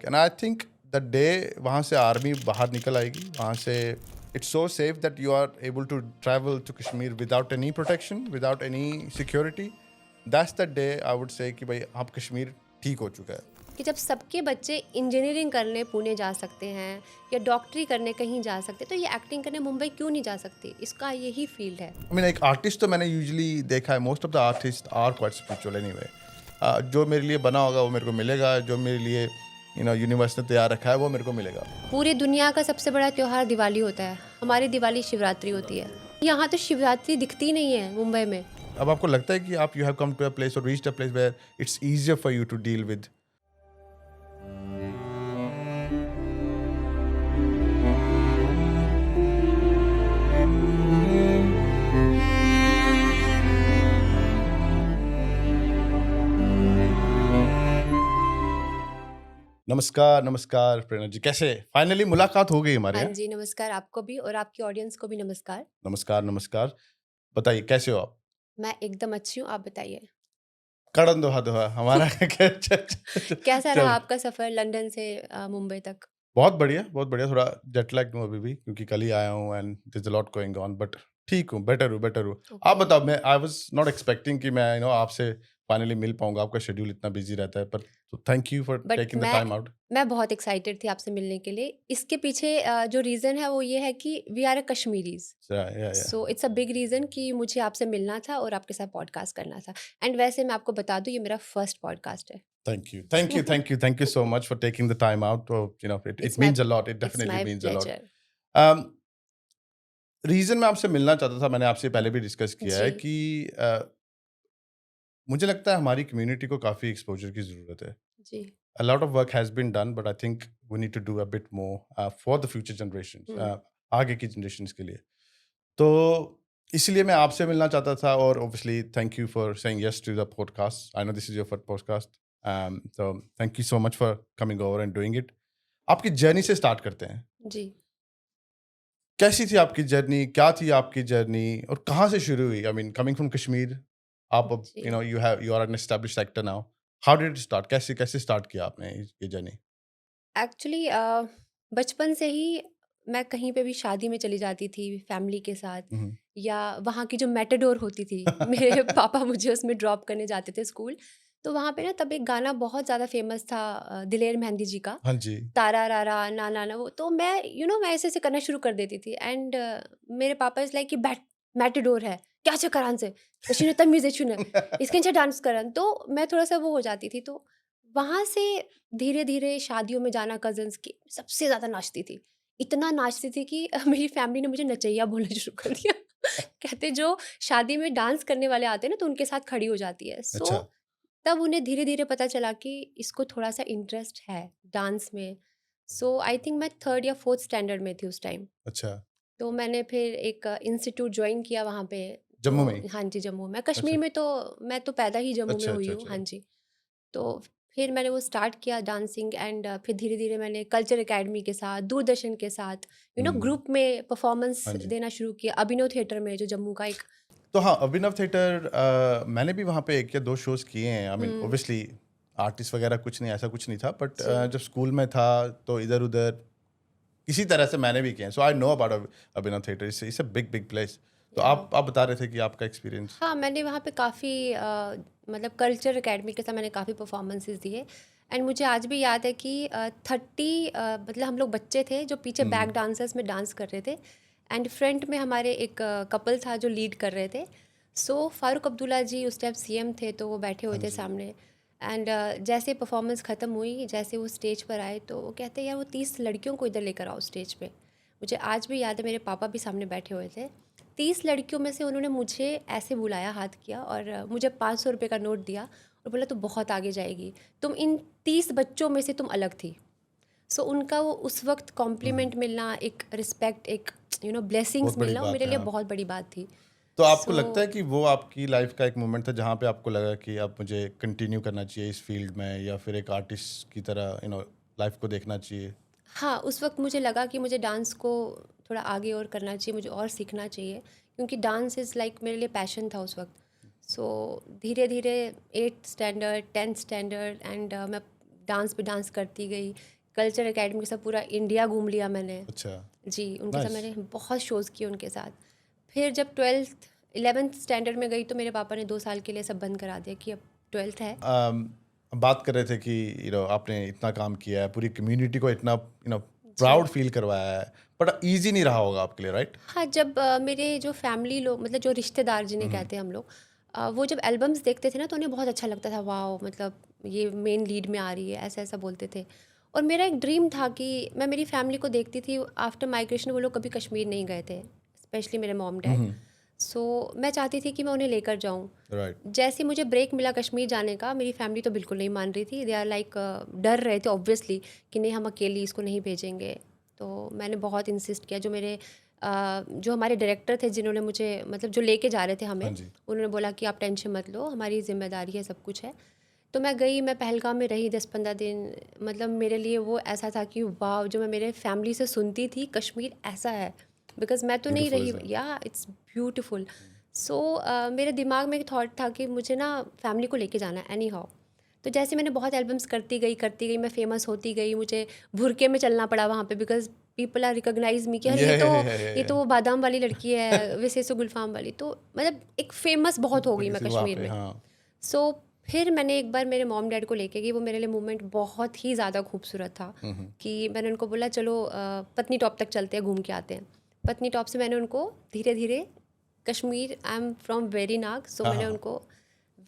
And I think the day वहाँ से army बाहर निकल आएगी, वहाँ से it's so safe that you are able to travel to Kashmir without any protection, without any security. That's the day I would say कि भाई अब कश्मीर ठीक हो चुका है. कि जब सबके बच्चे इंजीनियरिंग करने पुणे जा सकते हैं या डॉक्टरी करने कहीं जा सकते हैं, तो ये एक्टिंग करने मुंबई क्यों नहीं जा सकती? इसका यही फील्ड है. आई मीन एक आर्टिस्ट तो मैंने यूजुअली देखा है, most of the artist are quite spiritual anyway. जो मेरे लिए बना होगा वो मेरे को मिलेगा, जो मेरे लिए यूनिवर्स ने तैयार रखा है वो मेरे को मिलेगा. पूरी दुनिया का सबसे बड़ा त्योहार दिवाली होता है. हमारी दिवाली शिवरात्रि होती है. यहाँ तो शिवरात्रि दिखती नहीं है मुंबई में. अब आपको लगता है कि आप you have come to a place और reached a place where it's easier for you to deal with. नमस्कार नमस्कार प्रेरणा जी, कैसे फाइनली मुलाकात हो गई हमारे हाँ यहाँ. जी, नमस्कार आपको भी और आपकी ऑडियंस को भी नमस्कार. नमस्कार नमस्कार. बताइए कैसे हो आप. मैं एकदम अच्छी हूँ, आप बताइए. कड़न दोहा दोहा हमारा कैसा रहा चल आपका सफ़र लंदन से मुंबई तक? बहुत बढ़िया बहुत बढ़िया. थोड़ा जेट लैग हूँ अभी भी क्योंकि कल ही आया हूँ and there is a lot going on, but ठीक हूँ, बेटर हूँ. आप ओके. बताओ, मैं आई वाज नॉट एक्सपेक्टिंग कि मैं आपसे फाइनली मिल पाऊंगा. आपका शेड्यूल इतना बिजी रहता है, पर thank you for but taking the time out. मैं बहुत एक्साइटेड थी आपसे मिलने के लिए. इसके पीछे जो रीज़न है वो ये है कि we are a Kashmiris. Yeah so it's a big reason कि मुझे आपसे मिलना था और आपके साथ पॉडकास्ट करना था. एंड वैसे मैं आपको बता दूँ, ये मेरा फर्स्ट पॉडकास्ट है. Thank you so much for taking the time out. It it's my means a lot. It it's definitely my means a lot. Pleasure. um, reason मैं आपसे मिलना चाहता था, मैंने आपसे पहले भी डिस्कस किया जी. है कि मुझे लगता है हमारी कम्युनिटी को काफ़ी एक्सपोजर की ज़रूरत है. जी. A lot of work has been done, but I think we need to do a bit more for the future generations, हुँ. आगे की generations के लिए. तो इसलिए मैं आपसे मिलना चाहता था, और obviously thank you for saying yes to the podcast. I know this is your first podcast. So thank you so much for coming over and doing it. आपकी जर्नी से स्टार्ट करते हैं. जी. कैसी थी आपकी जर्नी, क्या थी आपकी जर्नी, और कहाँ से शुरू हुई? I mean coming from Kashmir, आप अब जी. You are an established actor now. How did it start? कैसे कैसे स्टार्ट किया आपने ये जर्नी? एक्चुअली बचपन से ही मैं कहीं पे भी शादी में चली जाती थी फैमिली के साथ, या वहाँ की जो मेटाडोर होती थी मेरे पापा मुझे उसमें ड्रॉप करने जाते थे स्कूल. तो वहाँ पे ना तब एक गाना बहुत ज़्यादा फेमस था दिलेर मेहंदी जी का, हाँ जी. तारा रारा ना ना ना. वो तो मैं मैं ऐसे ऐसे करना शुरू कर देती थी. एंड मेरे पापा इज़ लाइक कि बैट मेटाडोर है क्या करान से तशीने तमीज़ है इसके डांस करन. तो मैं थोड़ा सा वो हो जाती थी. तो वहाँ से धीरे-धीरे शादियों में जाना कज़िन्स की, सबसे ज़्यादा नाचती थी। इतना नाचती थी कि मेरी फैमिली ने मुझे नचैया बोलना शुरू कर दिया। कहते जो शादी में डांस करने वाले आते हैं ना, तो उनके साथ खड़ी हो जाती है। अच्छा. तब उन्हें धीरे-धीरे पता चला कि इसको थोड़ा-सा इंटरेस्ट है डांस में। सो आई थिंक मैं 3rd या 4th स्टैंडर्ड में थी उस टाइम। अच्छा. तो मैंने फिर एक इंस्टीट्यूट जॉइन किया वहाँ पे। जम्मू में तो ही? हाँ जी, जम्मू में। अच्छा. कश्मीर में तो मैं तो पैदा ही जम्मू में अच्छा, हुई अच्छा, हूँ। हाँ अच्छा. जी। तो फिर मैंने वो स्टार्ट किया डांसिंग. एंड फिर धीरे-धीरे मैंने कल्चर एकेडमी के साथ, दूरदर्शन के साथ हुँ. ग्रुप में परफॉर्मेंस हाँ जी. देना शुरू किया। अभिनव थिएटर में जो जम्मू का एक तो हाँ, अभिनव थिएटर मैंने भी वहाँ पे 1 या 2 शोज़ किए हैं. I mean hmm, obviously artist वगैरह कुछ नहीं, ऐसा कुछ नहीं था, बट जी। जब स्कूल में था तो इधर-उधर इसी तरह से मैंने भी किए हैं. So I know about Abhinav theatre. It's a big place. तो या आप बता रहे थे कि आपका एक्सपीरियंस. हाँ, मैंने वहाँ पे काफ़ी मतलब कल्चर एकेडमी के साथ मैंने काफ़ी परफॉर्मेंसेस दिए. एंड मुझे आज भी याद है कि 30 मतलब हम लोग बच्चे थे जो पीछे बैक हुँ. डांसर्स में डांस कर रहे थे. एंड फ्रंट में हमारे एक कपल था जो लीड कर रहे थे. सो फारूक अब्दुल्ला जी उस टाइम सीएम थे, तो वो बैठे हुए हाँ थे जी. सामने. एंड जैसे परफॉर्मेंस ख़त्म हुई, जैसे वो स्टेज पर आए, तो वो कहते यार वो 30 लड़कियों को इधर लेकर आओ स्टेज पे. मुझे आज भी याद है, मेरे पापा भी सामने बैठे हुए थे. 30 लड़कियों में से उन्होंने मुझे ऐसे बुलाया, हाथ किया और मुझे 500 रुपये का नोट दिया और बोला तू बहुत आगे जाएगी, तुम इन 30 बच्चों में से तुम अलग थी. सो उनका वो उस वक्त हुँ. कॉम्प्लीमेंट मिलना, एक रिस्पेक्ट, एक ब्लेसिंग्स बहुत बड़ी मिलना, वो बात मेरे है, लिए हाँ. बहुत बड़ी बात थी. तो आपको सो लगता है कि वो आपकी लाइफ का एक मोमेंट था जहाँ पे आपको लगा कि अब मुझे कंटिन्यू करना चाहिए इस फील्ड में, या फिर एक आर्टिस्ट की तरह लाइफ को देखना चाहिए? हाँ, उस वक्त मुझे लगा कि मुझे डांस को थोड़ा आगे और करना चाहिए, मुझे और सीखना चाहिए, क्योंकि डांस इज़ लाइक मेरे लिए पैशन था उस वक्त. सो धीरे धीरे 8th standard, 10th standard, and मैं डांस पे डांस करती गई. कल्चर एकेडमी के साथ पूरा इंडिया घूम लिया मैंने अच्छा, जी, उनके साथ नाइस। मैंने बहुत शोज़ किए उनके साथ। फिर जब 12th 11th स्टैंडर्ड में गई तो मेरे पापा ने 2 साल के लिए सब बंद करा दिया कि अब 12th है। बात कर रहे थे कि आपने इतना काम किया है, पूरी कम्युनिटी को इतना जी। प्राउड फील करवाया है, बट ईज़ी नहीं रहा होगा आपके लिए, राइट? हाँ, जब मेरे जो फैमिली लोग मतलब जो रिश्तेदार जिन्हें कहते हैं हम लोग वो जब एल्बम्स देखते थे ना तो उन्हें बहुत अच्छा लगता था, वाओ! मतलब ये मेन लीड में आ रही है, ऐसा-ऐसा बोलते थे। और मेरा एक ड्रीम था कि मैं मेरी फैमिली को देखती थी आफ्टर माइग्रेशन वो लोग कभी कश्मीर नहीं गए थे, स्पेशली मेरे मॉम-डैड। सो मैं चाहती थी कि मैं उन्हें लेकर जाऊँ। राइट। जैसे ही मुझे ब्रेक मिला कश्मीर जाने का, मेरी फैमिली तो बिल्कुल नहीं मान रही थी। दे आर लाइक डर रहे थे ऑब्वियसली कि नहीं हम अकेली इसको नहीं भेजेंगे। तो मैंने बहुत इंसिस्ट किया। जो हमारे डायरेक्टर थे जिन्होंने मुझे मतलब जो लेके जा रहे थे हाँ हमें, जी। उन्होंने बोला कि आप टेंशन मत लो, हमारी ज़िम्मेदारी है, सब कुछ है। तो मैं गई, मैं पहलगाम में रही 10-15 दिन। मतलब मेरे लिए वो ऐसा था कि वाओ! जो मैं मेरे फैमिली से सुनती थी कश्मीर ऐसा है, बिकॉज़ मैं तो नहीं ब्यूटीफुल रही इज़ इट। या इट्स ब्यूटीफुल। सो मेरे दिमाग में एक थॉट था कि मुझे ना फैमिली को लेके जाना है एनी हाउ। तो जैसे मैंने बहुत एल्बम्स करती गई, मैं फ़ेमस होती गई, मुझे बुर्के में चलना पड़ा वहाँ पे बिकॉज़ पीपल आर रिकॉग्नाइज़ मी कि अरे ये तो वो बादाम वाली लड़की है, विशेषु गुलफाम वाली। तो मतलब एक फ़ेमस बहुत हो गई मैं वहाँ कश्मीर पे, में। हाँ। सो फिर मैंने एक बार मेरे मॉम डैड को लेके गई, वो मेरे लिए मोमेंट बहुत ही ज़्यादा खूबसूरत था कि मैंने उनको बोला चलो पत्नी टॉप तक चलते हैं, घूम के आते हैं। पत्नी टॉप से मैंने उनको धीरे धीरे Kashmir, I am from Verinag, so हाँ, मैंने हाँ। उनको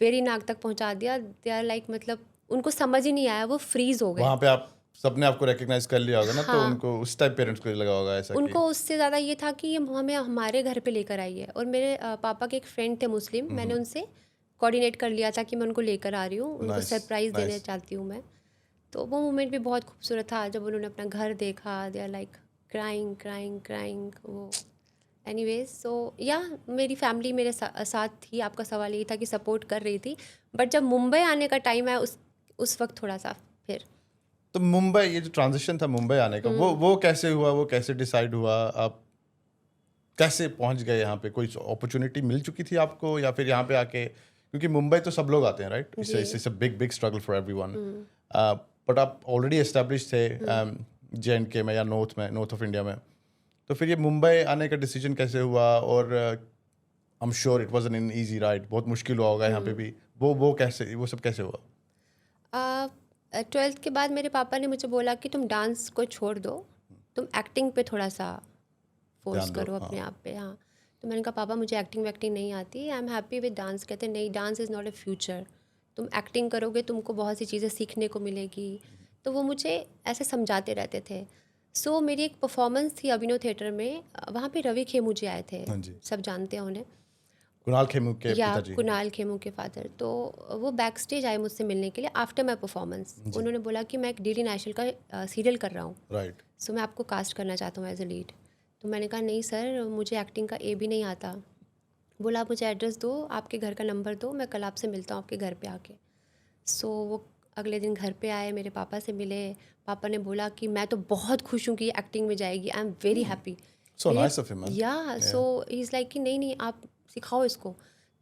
वेरीनाग तक पहुंचा दिया। दे आर लाइक मतलब उनको समझ ही नहीं आया, वो फ्रीज हो गए। वहाँ पे आप सबने आपको रिकॉग्नाइज़ कर लिया होगा ना, तो हाँ, उनको उस टाइम पेरेंट्स को लगा होगा ऐसा कि उनको उससे ज़्यादा ये था कि ये हमें हमारे घर पे लेकर आई है। और मेरे पापा के एक फ्रेंड थे मुस्लिम, मैंने उनसे कोऑर्डिनेट कर लिया था कि मैं उनको लेकर आ रही हूँ, उनको नाइस, सरप्राइज़ देने नाइस। चाहती हूँ मैं। तो वो मोमेंट भी बहुत खूबसूरत था जब उन्होंने अपना घर देखा, they are like crying crying crying वो। एनीवेज सो या मेरी फैमिली मेरे साथ थी। आपका सवाल यही था कि सपोर्ट कर रही थी, बट जब मुंबई आने का टाइम आया उस वक्त थोड़ा सा फिर तो मुंबई, ये जो ट्रांज़िशन था मुंबई आने का, वो कैसे हुआ? वो कैसे डिसाइड हुआ? आप कैसे पहुँच गए यहाँ पे? कोई अपॉर्च्युनिटी मिल चुकी थी आपको, या फिर यहाँ पे आके, क्योंकि मुंबई तो सब लोग आते हैं, राइट? जी। It's a big big struggle for everyone. But आप ऑलरेडी एस्टैब्लिश थे जे-एंड-के में या नॉर्थ ऑफ इंडिया में। तो फिर ये मुंबई आने का डिसीजन कैसे हुआ? और I am sure it wasn't an easy ride, बहुत मुश्किल हुआ होगा यहाँ पे भी। वो सब कैसे हुआ? 12th के बाद मेरे पापा ने मुझे बोला कि तुम डांस को छोड़ दो, तुम एक्टिंग पे थोड़ा सा फोर्स ध्यान दो, करो हाँ। अपने आप पे। हाँ, तो मैंने कहा पापा मुझे एक्टिंग वैक्टिंग नहीं आती, I am happy with dance. कहते नहीं, dance is not a future, तुम एक्टिंग करोगे तुमको बहुत सी चीज़ें सीखने को मिलेगी। तो वो मुझे ऐसे समझाते रहते थे। सो मेरी एक परफॉर्मेंस थी अभिनव थिएटर में, वहाँ पे रवि खेमू जी आए थे, हाँ जी। सब जानते हैं उन्हें, कुणाल खेमू के या पिताजी। कुणाल खेमू के फादर। तो वो बैक स्टेज आए मुझसे मिलने के लिए आफ्टर माई परफॉर्मेंस। जी। उन्होंने बोला कि मैं एक डीडी नेशनल का सीरियल कर रहा हूँ, राइट। सो मैं आपको कास्ट करना चाहता हूँ एज अ लीड। तो मैंने कहा नहीं सर, मुझे एक्टिंग का ए भी नहीं आता। बोला आप मुझे एड्रेस दो, आपके घर का नंबर दो, मैं कल आपसे मिलता हूँ आपके घर पे आके। सो वो अगले दिन घर पे आए, मेरे पापा से मिले। पापा ने बोला कि मैं तो बहुत खुश हूँ कि ये एक्टिंग में जाएगी, आई एम वेरी हैप्पी। सो मेरे नाइस ऑफ हिम, मैन। या सो ही इज़ लाइक कि नहीं नहीं आप सिखाओ इसको।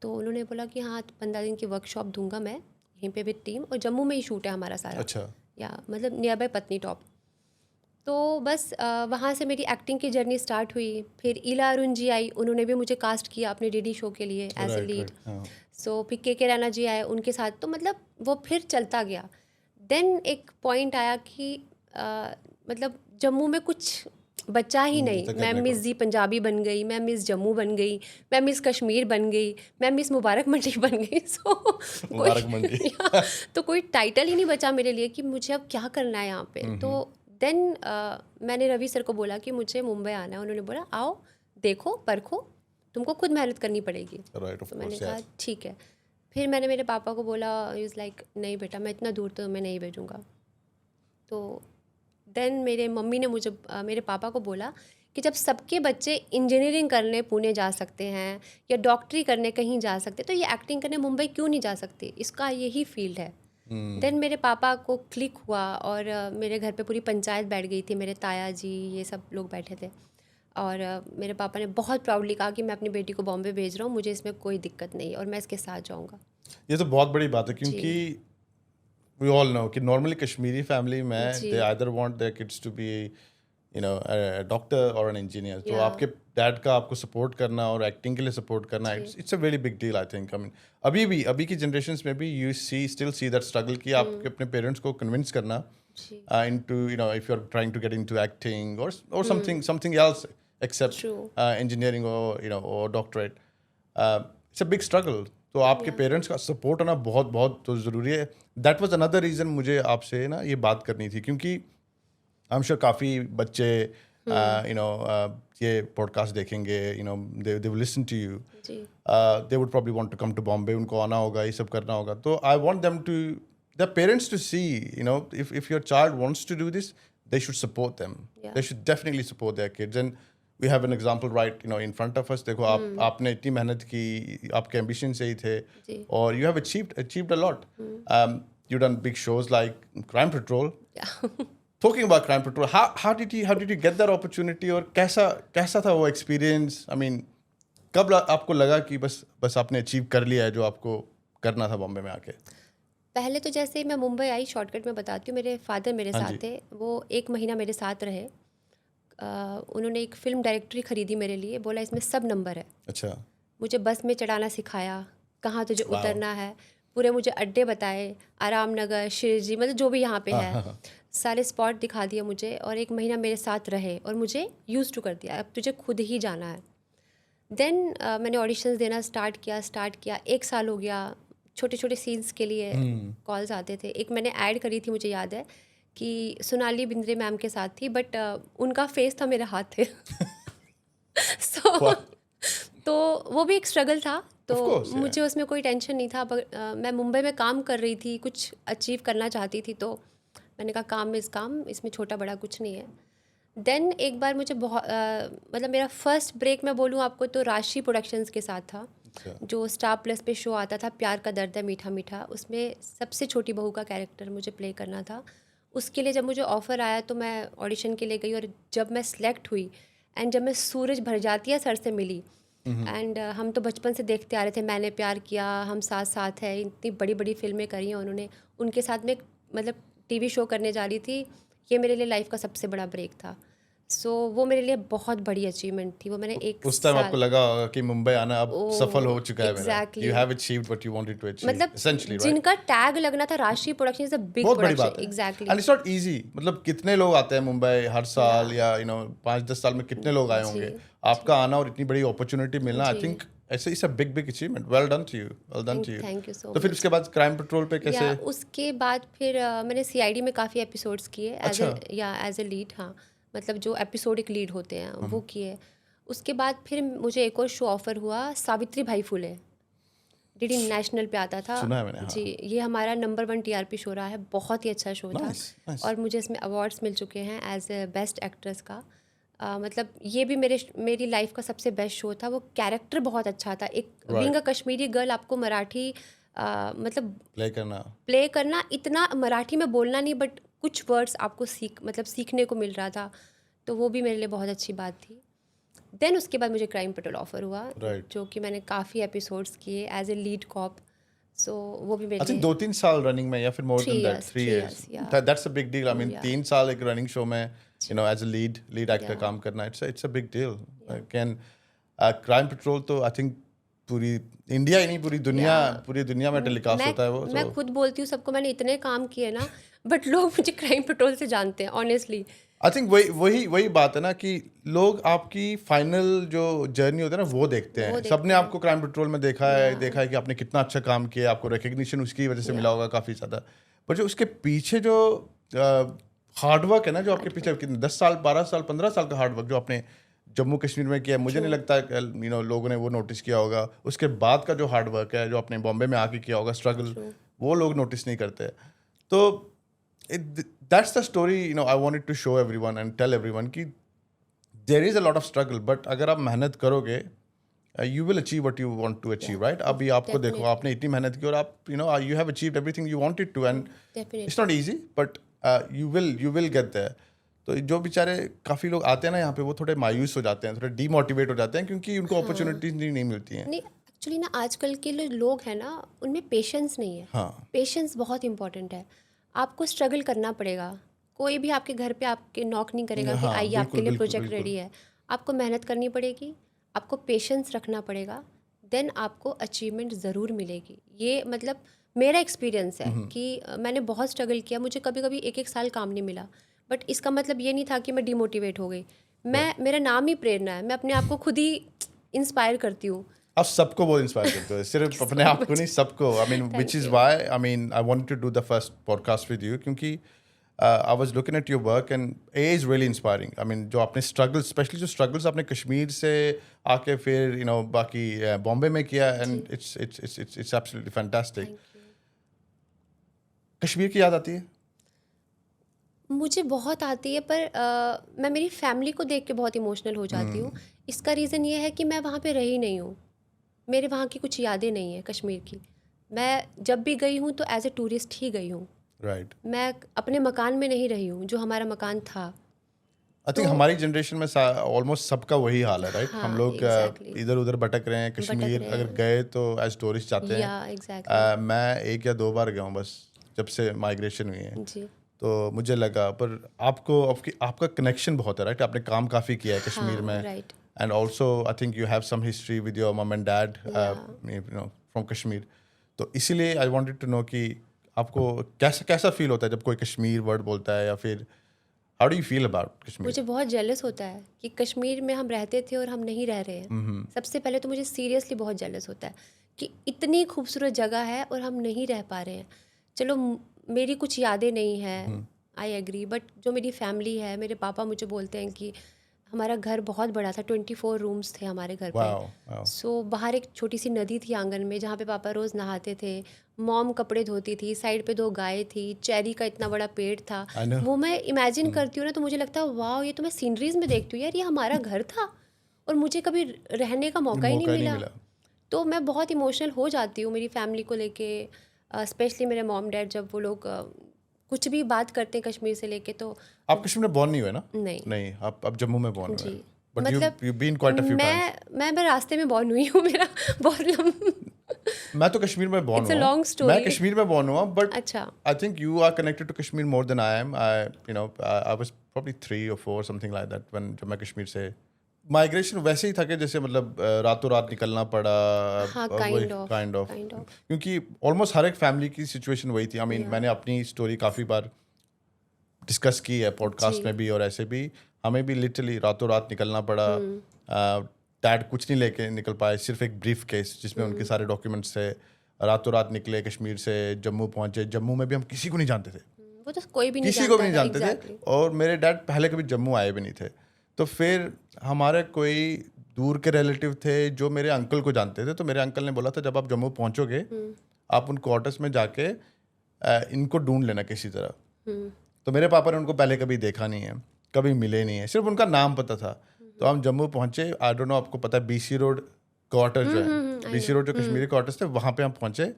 तो उन्होंने बोला कि हाँ 15 दिन की वर्कशॉप दूंगा मैं यहीं पे विद टीम, और जम्मू में ही शूट है हमारा सारा, अच्छा। या मतलब नियर बाय पत्नी टॉप। तो बस वहाँ से मेरी एक्टिंग की जर्नी स्टार्ट हुई। फिर ईला अरुण जी आई, उन्होंने भी मुझे कास्ट किया अपने डीडी शो के लिए as a right, lead. Right, हाँ। सो फिर के रैना जी आए, उनके साथ तो मतलब वो फिर चलता गया। देन एक पॉइंट आया कि मतलब जम्मू में कुछ बचा ही नहीं। तो मैं करने मिस को। जी पंजाबी बन गई, मैं मिस जम्मू बन गई, मैं मिस कश्मीर बन गई, मैं मिस मुबारक मंडी बन गई। सो कोई मुबारक मंडी। या, तो कोई टाइटल ही नहीं बचा मेरे लिए कि मुझे अब क्या करना है यहाँ पे। तो देन मैंने रवि सर को बोला कि मुझे मुंबई आना है। उन्होंने बोला आओ, देखो परखो, तुमको खुद मेहनत करनी पड़ेगी। राइट, ऑफ तो मैंने कोर्स, कहा यार। ठीक है। फिर मैंने मेरे पापा को बोला, इज़ लाइक नहीं बेटा मैं इतना दूर तो मैं नहीं भेजूँगा। तो देन मेरे मम्मी ने मुझे मेरे पापा को बोला कि जब सबके बच्चे इंजीनियरिंग करने पुणे जा सकते हैं या डॉक्टरी करने कहीं जा सकते, तो ये एक्टिंग करने मुंबई क्यों नहीं जा सकती, इसका यही फील्ड है। देन मेरे पापा को क्लिक हुआ, और मेरे घर पे पूरी पंचायत बैठ गई थी, मेरे ताया जी ये सब लोग बैठे थे। और मेरे पापा ने बहुत प्राउडली कहा कि मैं अपनी बेटी को बॉम्बे भेज रहा हूँ, मुझे इसमें कोई दिक्कत नहीं है और मैं इसके साथ जाऊँगा। ये तो बहुत बड़ी बात है, जी। क्योंकि we all know कि normally Kashmiri family में जी they either want their kids to be a doctor or an engineer. तो या आपके डैड का आपको सपोर्ट करना और एक्टिंग के लिए सपोर्ट करना जी it's a very big deal I think. I mean अभी की जनरेशंस में भी you still see that struggle कि आपके अपने पेरेंट्स को कन्विंस करना जी into if you're trying to get into acting or something else except true engineering or doctorate. It's a big struggle. तो आपके या पेरेंट्स का सपोर्ट होना बहुत बहुत तो ज़रूरी है. दैट वाज अनदर रीज़न मुझे आपसे ना ये बात करनी थी क्योंकि आई एम श्योर काफ़ी बच्चे ये पॉडकास्ट देखेंगे they will listen to you. जी They would probably want to come to Bombay. उनको आना होगा ये सब करना होगा. तो I want them to their parents to see if your child wants to do this they should support them. या They should definitely support their kids. And we have an example right in front of us. देखो आपने इतनी मेहनत की आपके ambition से ही थे जी और you have achieved a lot. You've done big shows like Crime Patrol. या Talking about Crime Patrol, how did you get that opportunity और कैसा था वो experience? I mean कब आपको लगा कि बस आपने अचीव कर लिया है जो आपको करना था बॉम्बे में आके? पहले तो जैसे ही मैं मुंबई आई, शॉर्टकट में बताती हूँ, मेरे फादर मेरे हाँ साथ जी. थे। वो 1 महीना मेरे साथ रहे। उन्होंने एक फ़िल्म डायरेक्टरी ख़रीदी मेरे लिए, बोला इसमें सब नंबर है। अच्छा. मुझे बस में चढ़ाना सिखाया, कहाँ तुझे वाह. उतरना है, पूरे मुझे अड्डे बताए, आराम नगर, शिरजी, मतलब जो भी यहाँ पे हाँ है, हाँ हाँ. सारे स्पॉट दिखा दिए मुझे और 1 महीना मेरे साथ रहे और मुझे यूज़ टू कर दिया, अब तुझे खुद ही जाना है। देन मैंने ऑडिशंस देना स्टार्ट किया, 1 साल हो गया। छोटे छोटे सीन्स के लिए कॉल्स आते थे। एक मैंने ऐड करी थी, मुझे याद है कि सोनाली बिंद्रे मैम के साथ थी, बट उनका फेस था, मेरे हाथ थे। सो वाह. तो वो भी एक स्ट्रगल था। तो Of course, yeah. मुझे उसमें कोई टेंशन नहीं था। मैं मुंबई में काम कर रही थी, कुछ अचीव करना चाहती थी, तो मैंने कहा काम इज़ काम, इसमें छोटा बड़ा कुछ नहीं है। देन एक बार मुझे बहुत मतलब मेरा फर्स्ट ब्रेक मैं बोलूँ आपको तो राशि प्रोडक्शंस के साथ था, अच्छा. जो स्टार प्लस पे शो आता था, प्यार का दर्द है मीठा मीठा। उसमें सबसे छोटी बहू का कैरेक्टर मुझे प्ले करना था। उसके लिए जब मुझे ऑफ़र आया तो मैं ऑडिशन के लिए गई और जब मैं सेलेक्ट हुई एंड जब मैं सूरज भरजातिया सर से मिली एंड हम तो बचपन से देखते आ रहे थे, मैंने प्यार किया, हम साथ साथ है, इतनी बड़ी बड़ी फिल्में करी हैं उन्होंने। उनके साथ में मतलब टीवी शो करने जा रही थी। ये मेरे लिए लाइफ का सबसे बड़ा ब्रेक था। सो वो मेरे लिए बहुत बड़ी अचीवमेंट थी। वो मैंने एक उस टाइम आपको साल लगा होगा कि मुंबई आना अब सफल हो चुका है मेरा. Exactly You have achieved what you wanted to achieve. मतलब Essentially, right? जिनका टैग लगना था राष्ट्रीय प्रोडक्शन इज अ बिग बहुत बड़ी बात प्रोडक्शन। है. Exactly And it's not easy. मतलब कितने लोग आते हैं मुंबई हर साल या 5-10 साल में कितने लोग आए होंगे. जी आपका आना और इतनी बड़ी अपॉर्चुनिटी मिलना आई जी थिंक ऐसे it's a big achievement. Well done to you. Well done to you. Thank you so तो फिर मच। उसके बाद क्राइम पेट्रोल पे कैसे? या उसके बाद फिर मैंने सीआईडी में काफ़ी एपिसोड्स किए अच्छा. As a lead. हाँ, मतलब जो एपिसोडिक लीड होते हैं वो किए। उसके बाद फिर मुझे एक और शो ऑफर हुआ, सावित्री भाई फुले, डीडी नेशनल पे आता था। सुना है मैंने. हाँ. जी, ये हमारा नंबर 1 टीआरपी शो रहा है, बहुत ही अच्छा शो था नाइस नाइस. और मुझे इसमें अवार्ड्स मिल चुके हैं एज ए बेस्ट एक्ट्रेस का। मतलब ये भी मेरी लाइफ का सबसे बेस्ट शो था। वो कैरेक्टर बहुत अच्छा था। एक Right. Being a Kashmiri girl, आपको मराठी मतलब प्ले करना इतना, मराठी में बोलना नहीं, बट कुछ वर्ड्स आपको सीखने को मिल रहा था, तो वो भी मेरे लिए बहुत अच्छी बात थी। देन उसके बाद मुझे क्राइम पेट्रोल ऑफर हुआ, Right. जो कि मैंने काफ़ी एपिसोड्स किए एज ए लीड कॉप। सो वो भी मेरे आई थिंक लिए 2-3 साल रनिंग में या फिर मोर 3 then that years, 3 3 years. years, yeah. That's a big deal. I mean Yeah. 3 साल एक रनिंग शो में as a lead actor Yeah. काम करना it's a big deal. Can crime patrol तो आई थिंक पूरी इंडिया ही नहीं पूरी दुनिया में टेलीकास्ट होता है वो. मैं खुद बोलती हूँ सबको, मैंने इतने काम किए ना, बट लोग मुझे क्राइम पेट्रोल से जानते हैं ऑनेस्टली। आई थिंक वही बात है ना कि लोग आपकी फाइनल जो जर्नी होता है ना वो देखते हैं. सबने आपको क्राइम पेट्रोल में देखा है कि आपने कितना अच्छा काम किया, आपको रिकग्निशन उसकी वजह से मिला होगा काफ़ी ज़्यादा. पर जो उसके पीछे जो हार्डवर्क है ना, जो आपके पीछे कितने 10 साल 12 साल 15 साल का हार्डवर्क जो आपने जम्मू कश्मीर में किया, मुझे नहीं लगता लोगों ने वो नोटिस किया होगा. उसके बाद का जो हार्डवर्क है जो आपने बॉम्बे में आके किया होगा स्ट्रगल, वो लोग नोटिस नहीं करते. तो that's the story I wanted to show everyone and tell everyone कि there is a lot of struggle, but अगर आप मेहनत करोगे you will achieve what you want to achieve, right? अभी आपको देखो, आपने इतनी मेहनत की और आप you have achieved everything you wanted to, and it's not easy, but you will get there. तो जो बेचारे काफ़ी लोग आते हैं ना यहाँ पे, वो थोड़े मायूस हो जाते हैं, थोड़े डीमोटिवेट हो जाते हैं क्योंकि उनको अपॉर्चुनिटीज नहीं मिलती हैं. नहीं, एक्चुअली ना आजकल के लोग हैं ना, उनमें पेशेंस नहीं है. हाँ. पेशेंस बहुत इंपॉर्टेंट है. आपको स्ट्रगल करना पड़ेगा। कोई भी आपके घर पे आपके नॉक नहीं करेगा कि हाँ, आइए आपके बिल्कुल, लिए बिल्कुल, प्रोजेक्ट बिल्कुल। रेडी है। आपको मेहनत करनी पड़ेगी, आपको पेशेंस रखना पड़ेगा, देन आपको अचीवमेंट ज़रूर मिलेगी। ये मतलब मेरा एक्सपीरियंस है कि मैंने बहुत स्ट्रगल किया, मुझे कभी-कभी 1-1 साल काम नहीं मिला। बट इसका मतलब ये नहीं था कि मैं डिमोटिवेट हो गई। मेरा नाम ही प्रेरणा है, मैं अपने आप को खुद ही इंस्पायर करती हूँ। आप सबको बहुत इंस्पायर करते हो, सिर्फ अपने सो आप को मच। नहीं, सबको। I mean which thank is you. Why I mean I wanted to do the first podcast with you, क्योंकि I was looking at your work and it is really inspiring. I mean जो आपने struggle, specially जो struggles आपने कश्मीर से आके फिर बाकी बॉम्बे में किया, जी, and it's absolutely fantastic. Thank you. Kashmir की याद आती है? मुझे बहुत आती है, पर मैं मेरी फैमिली को देख के बहुत इमोशनल हो जाती हूँ। इसका रीज़न ये है कि मैं वहाँ पे रही नहीं हूँ। मेरे वहाँ की कुछ यादें नहीं हैं कश्मीर की। मैं जब भी गई हूँ तो एज़ ए टूरिस्ट ही गई हूँ। राइट। मैं अपने मकान में नहीं रही हूँ, जो हमारा मकान था। आई तो थिंक हमारी जनरेशन में ऑलमोस्ट सबका वही हाल है, राइट? हम हाँ, लोग एग्ज़ैक्टली इधर उधर भटक रहे हैं। भटक कश्मीर रहे अगर हैं। गए तो एज टूरिस्ट जाते हैं। या एग्ज़ैक्टली मैं 1 या 2 बार गया हूँ बस, जब से माइग्रेशन हुई है। जी। तो मुझे लगा, पर आपका कनेक्शन बहुत है, राइट? आपने काम काफ़ी किया है कश्मीर हाँ, में, right. And also I think you have some history with your mum and dad yeah from Kashmir. तो इसीलिए आई वांटेड टू नो कि आपको कैसा कैसा फील होता है जब कोई कश्मीर वर्ड बोलता है, या फिर how do you feel about Kashmir? मुझे बहुत जेलस होता है कि कश्मीर में हम रहते थे और हम नहीं रह रहे हैं। सबसे पहले तो मुझे सीरियसली बहुत जेलस होता है कि इतनी खूबसूरत जगह है और हम नहीं रह पा रहे हैं। चलो मेरी कुछ यादें नहीं हैं, आई एग्री, बट जो मेरी फैमिली है, मेरे पापा मुझे बोलते हैं कि हमारा घर बहुत बड़ा था, 24 रूम्स थे हमारे घर पे। Wow, wow. सो बाहर एक छोटी सी नदी थी आंगन में, जहाँ पे पापा रोज़ नहाते थे। मॉम कपड़े धोती थी, साइड पे 2 गायें थी, चेरी का इतना बड़ा पेड़ था। I know. वो मैं इमेजिन करती हूँ ना, तो मुझे लगता है वाह, ये तो मैं सीनरीज में देखती हूँ यार, ये हमारा घर था और मुझे कभी रहने का मौका ही नहीं मौका ही नहीं मिला। मिला। तो मैं बहुत इमोशनल हो जाती हूँ मेरी फैमिली को लेके, स्पेशली मेरे मॉम डैड, जब वो लोग कुछ भी बात करते हैं कश्मीर से लेके, तो आप कश्मीर में बॉर्न नहीं हुए ना? नहीं। नहीं, आप जम्मू में बॉर्न हुए। जी, बट यू मतलब you been quite a few times. मैं रास्ते में बॉर्न हुई हूँ। मेरा बहुत मैं तो कश्मीर में बॉर्न इट्स अ हुआ लॉन्ग हूँ। मैं स्टोरी। कश्मीर में बॉर्न हुआ, बट अच्छा, I think you are connected to Kashmir more than I am. I was probably 3 or 4 something like that when जब मैं कश्मीर से माइग्रेशन वैसे ही था कि जैसे मतलब रातों रात निकलना पड़ा। हाँ, वही kind of kind of, kind of क्योंकि ऑलमोस्ट हर एक फैमिली की सिचुएशन वही थी। आई मीन या मैंने अपनी स्टोरी काफ़ी बार डिस्कस की है पॉडकास्ट में जी। भी, और ऐसे भी हमें भी लिटरली रातों रात निकलना पड़ा। डैड कुछ नहीं लेके निकल पाए, सिर्फ एक ब्रीफ केस जिसमें उनके सारे डॉक्यूमेंट्स थे। रातों रात निकले, कश्मीर से जम्मू पहुंचे। जम्मू में भी हम किसी को नहीं जानते थे, वो तो कोई भी नहीं किसी को भी जानता नहीं था, जानते थे। एग्जैक्टली। और मेरे डैड पहले कभी जम्मू आए भी नहीं थे। तो फिर हमारे कोई दूर के रिलेटिव थे जो मेरे अंकल को जानते थे। तो मेरे अंकल ने बोला था जब आप जम्मू पहुंचोगे, आप उन क्वार्टर्स में जाके इनको ढूंढ लेना किसी तरह। तो मेरे पापा ने उनको पहले कभी देखा नहीं है, कभी मिले नहीं है, सिर्फ उनका नाम पता था। तो हम जम्मू पहुंचे। आई डोंट नो आपको पता है बीसी रोड क्वार्टर जो है, आई बीसी नो। रोड जो कश्मीरी क्वार्टर्स थे, वहाँ पे हम पहुंचे।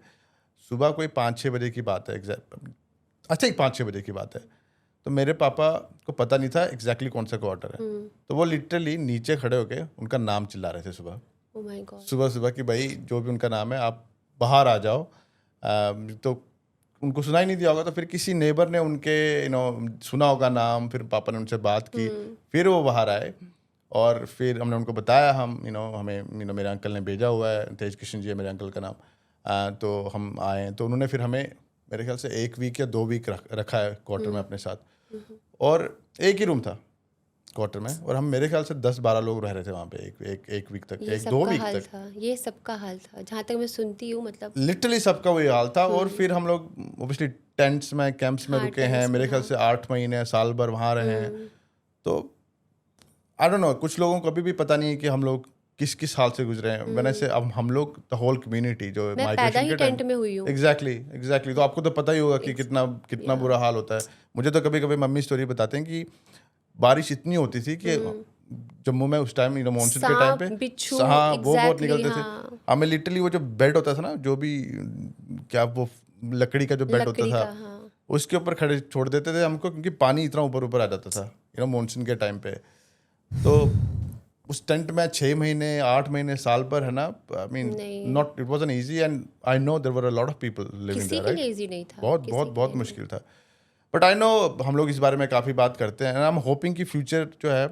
सुबह कोई 5-6 बजे की बात है, एग्जैक्ट अच्छा ही 5-6 बजे की बात है। तो मेरे पापा को पता नहीं था एग्जैक्टली कौन सा क्वार्टर है। तो वो लिटरली नीचे खड़े होके उनका नाम चिल्ला रहे थे सुबह ओ माय गॉड। सुबह सुबह कि भाई जो भी उनका नाम है आप बाहर आ जाओ। तो उनको सुना ही नहीं दिया होगा, तो फिर किसी नेबर ने उनके सुना होगा नाम। फिर पापा ने उनसे बात की, फिर वो बाहर आए, और फिर हमने उनको बताया हम हमें मेरे अंकल ने भेजा हुआ है, तेज कृष्ण जी है मेरे अंकल का नाम। तो हम आए, तो उन्होंने फिर हमें मेरे ख्याल से 1 वीक या 2 वीक रखा है क्वार्टर में अपने साथ। और एक ही रूम था क्वार्टर में, और हम मेरे ख्याल से 10-12 लोग रह रहे थे वहाँ पे एक वीक तक, ये 1-2 सबका वीक हाल तक। था, ये सबका हाल था, जहाँ तक मैं सुनती हूँ, मतलब। लिटरली सबका वही हाल था। और फिर हम लोग ओबियसली टेंट्स में, कैंप्स में हाँ, रुके हैं। टेंट्स में, मेरे ख्याल हाँ। से 8 महीने, साल भर वहाँ रहे हैं। तो आई डोंट नो, कुछ लोगों को अभी भी पता नहीं है कि हम लोग किस किस हाल से गुजरे हैं। मैंने से अब हम लोग द होल कम्युनिटी जो मैं पैदा माइग्रेशन ही के टाइम, टेंट में हुई हूँ। एग्जैक्टली तो आपको तो पता ही होगा कि कितना कितना या बुरा हाल होता है। मुझे तो कभी कभी मम्मी स्टोरी बताते हैं कि बारिश इतनी होती थी कि जम्मू में उस टाइम मानसून के टाइम सांप, पे, बिच्छू, हाँ वो बहुत एग्जैक्टली, निकलते थे। हाँ। हमें लिटरली वो जो बेड होता था ना, जो भी क्या वो लकड़ी का जो बेड होता लकड़ी था, का, हाँ। उसके ऊपर खड़े छोड़ देते थे हमको, क्योंकि पानी इतना ऊपर ऊपर आ जाता था मानसून के टाइम पे। तो उस टेंट में 6 महीने 8 महीने साल भर है ना, आई मीन नहीं, not it wasn't easy and I know there were a lot of people living किसी देयर, के राइट? लिए इजी नहीं था, बहुत किसी बहुत के बहुत लिए नहीं। मुश्किल था। बट आई नो हम लोग इस बारे में काफ़ी बात करते हैं, आई एम होपिंग कि फ्यूचर जो है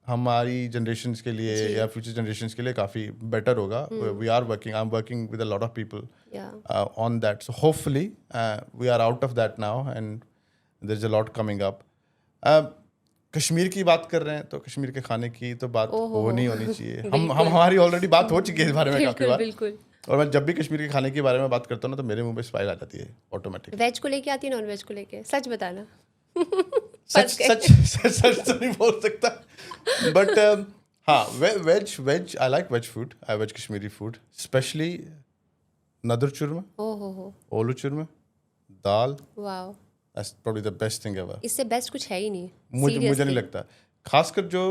हमारी जनरेशंस के लिए जी। या फ्यूचर जनरेशंस के लिए काफ़ी बेटर होगा। We are working, I am working with a lot of people yeah on that. So hopefully we are out of that now and there's a lot coming up. Kashmir की बात कर रहे हैं तो कश्मीर के खाने की तो बात ओहो होनी होनी चाहिए। हम बिल्कुल। हमारी ऑलरेडी बात हो चुकी है इस बारे में काफ़ी बिल्कुल बार, बिल्कुल। और मैं जब भी कश्मीर के खाने के बारे में बात करता हूँ ना तो मेरे मुंह पे स्माइल आ जाती है ऑटोमेटिक। वेज को लेके आती है, नॉन वेज को लेके? सच बताना। सच फंस गए। सच सच तो नहीं बोल सकता, बट हाँ, veg I like veg food, I veg Kashmiri food, specially nadru churma, ओहो ओलू churma, dal, wow, that's probably the best thing ever. इससे बेस्ट कुछ है ही नहीं। मुझे नहीं सीरियसली। लगता, खासकर जो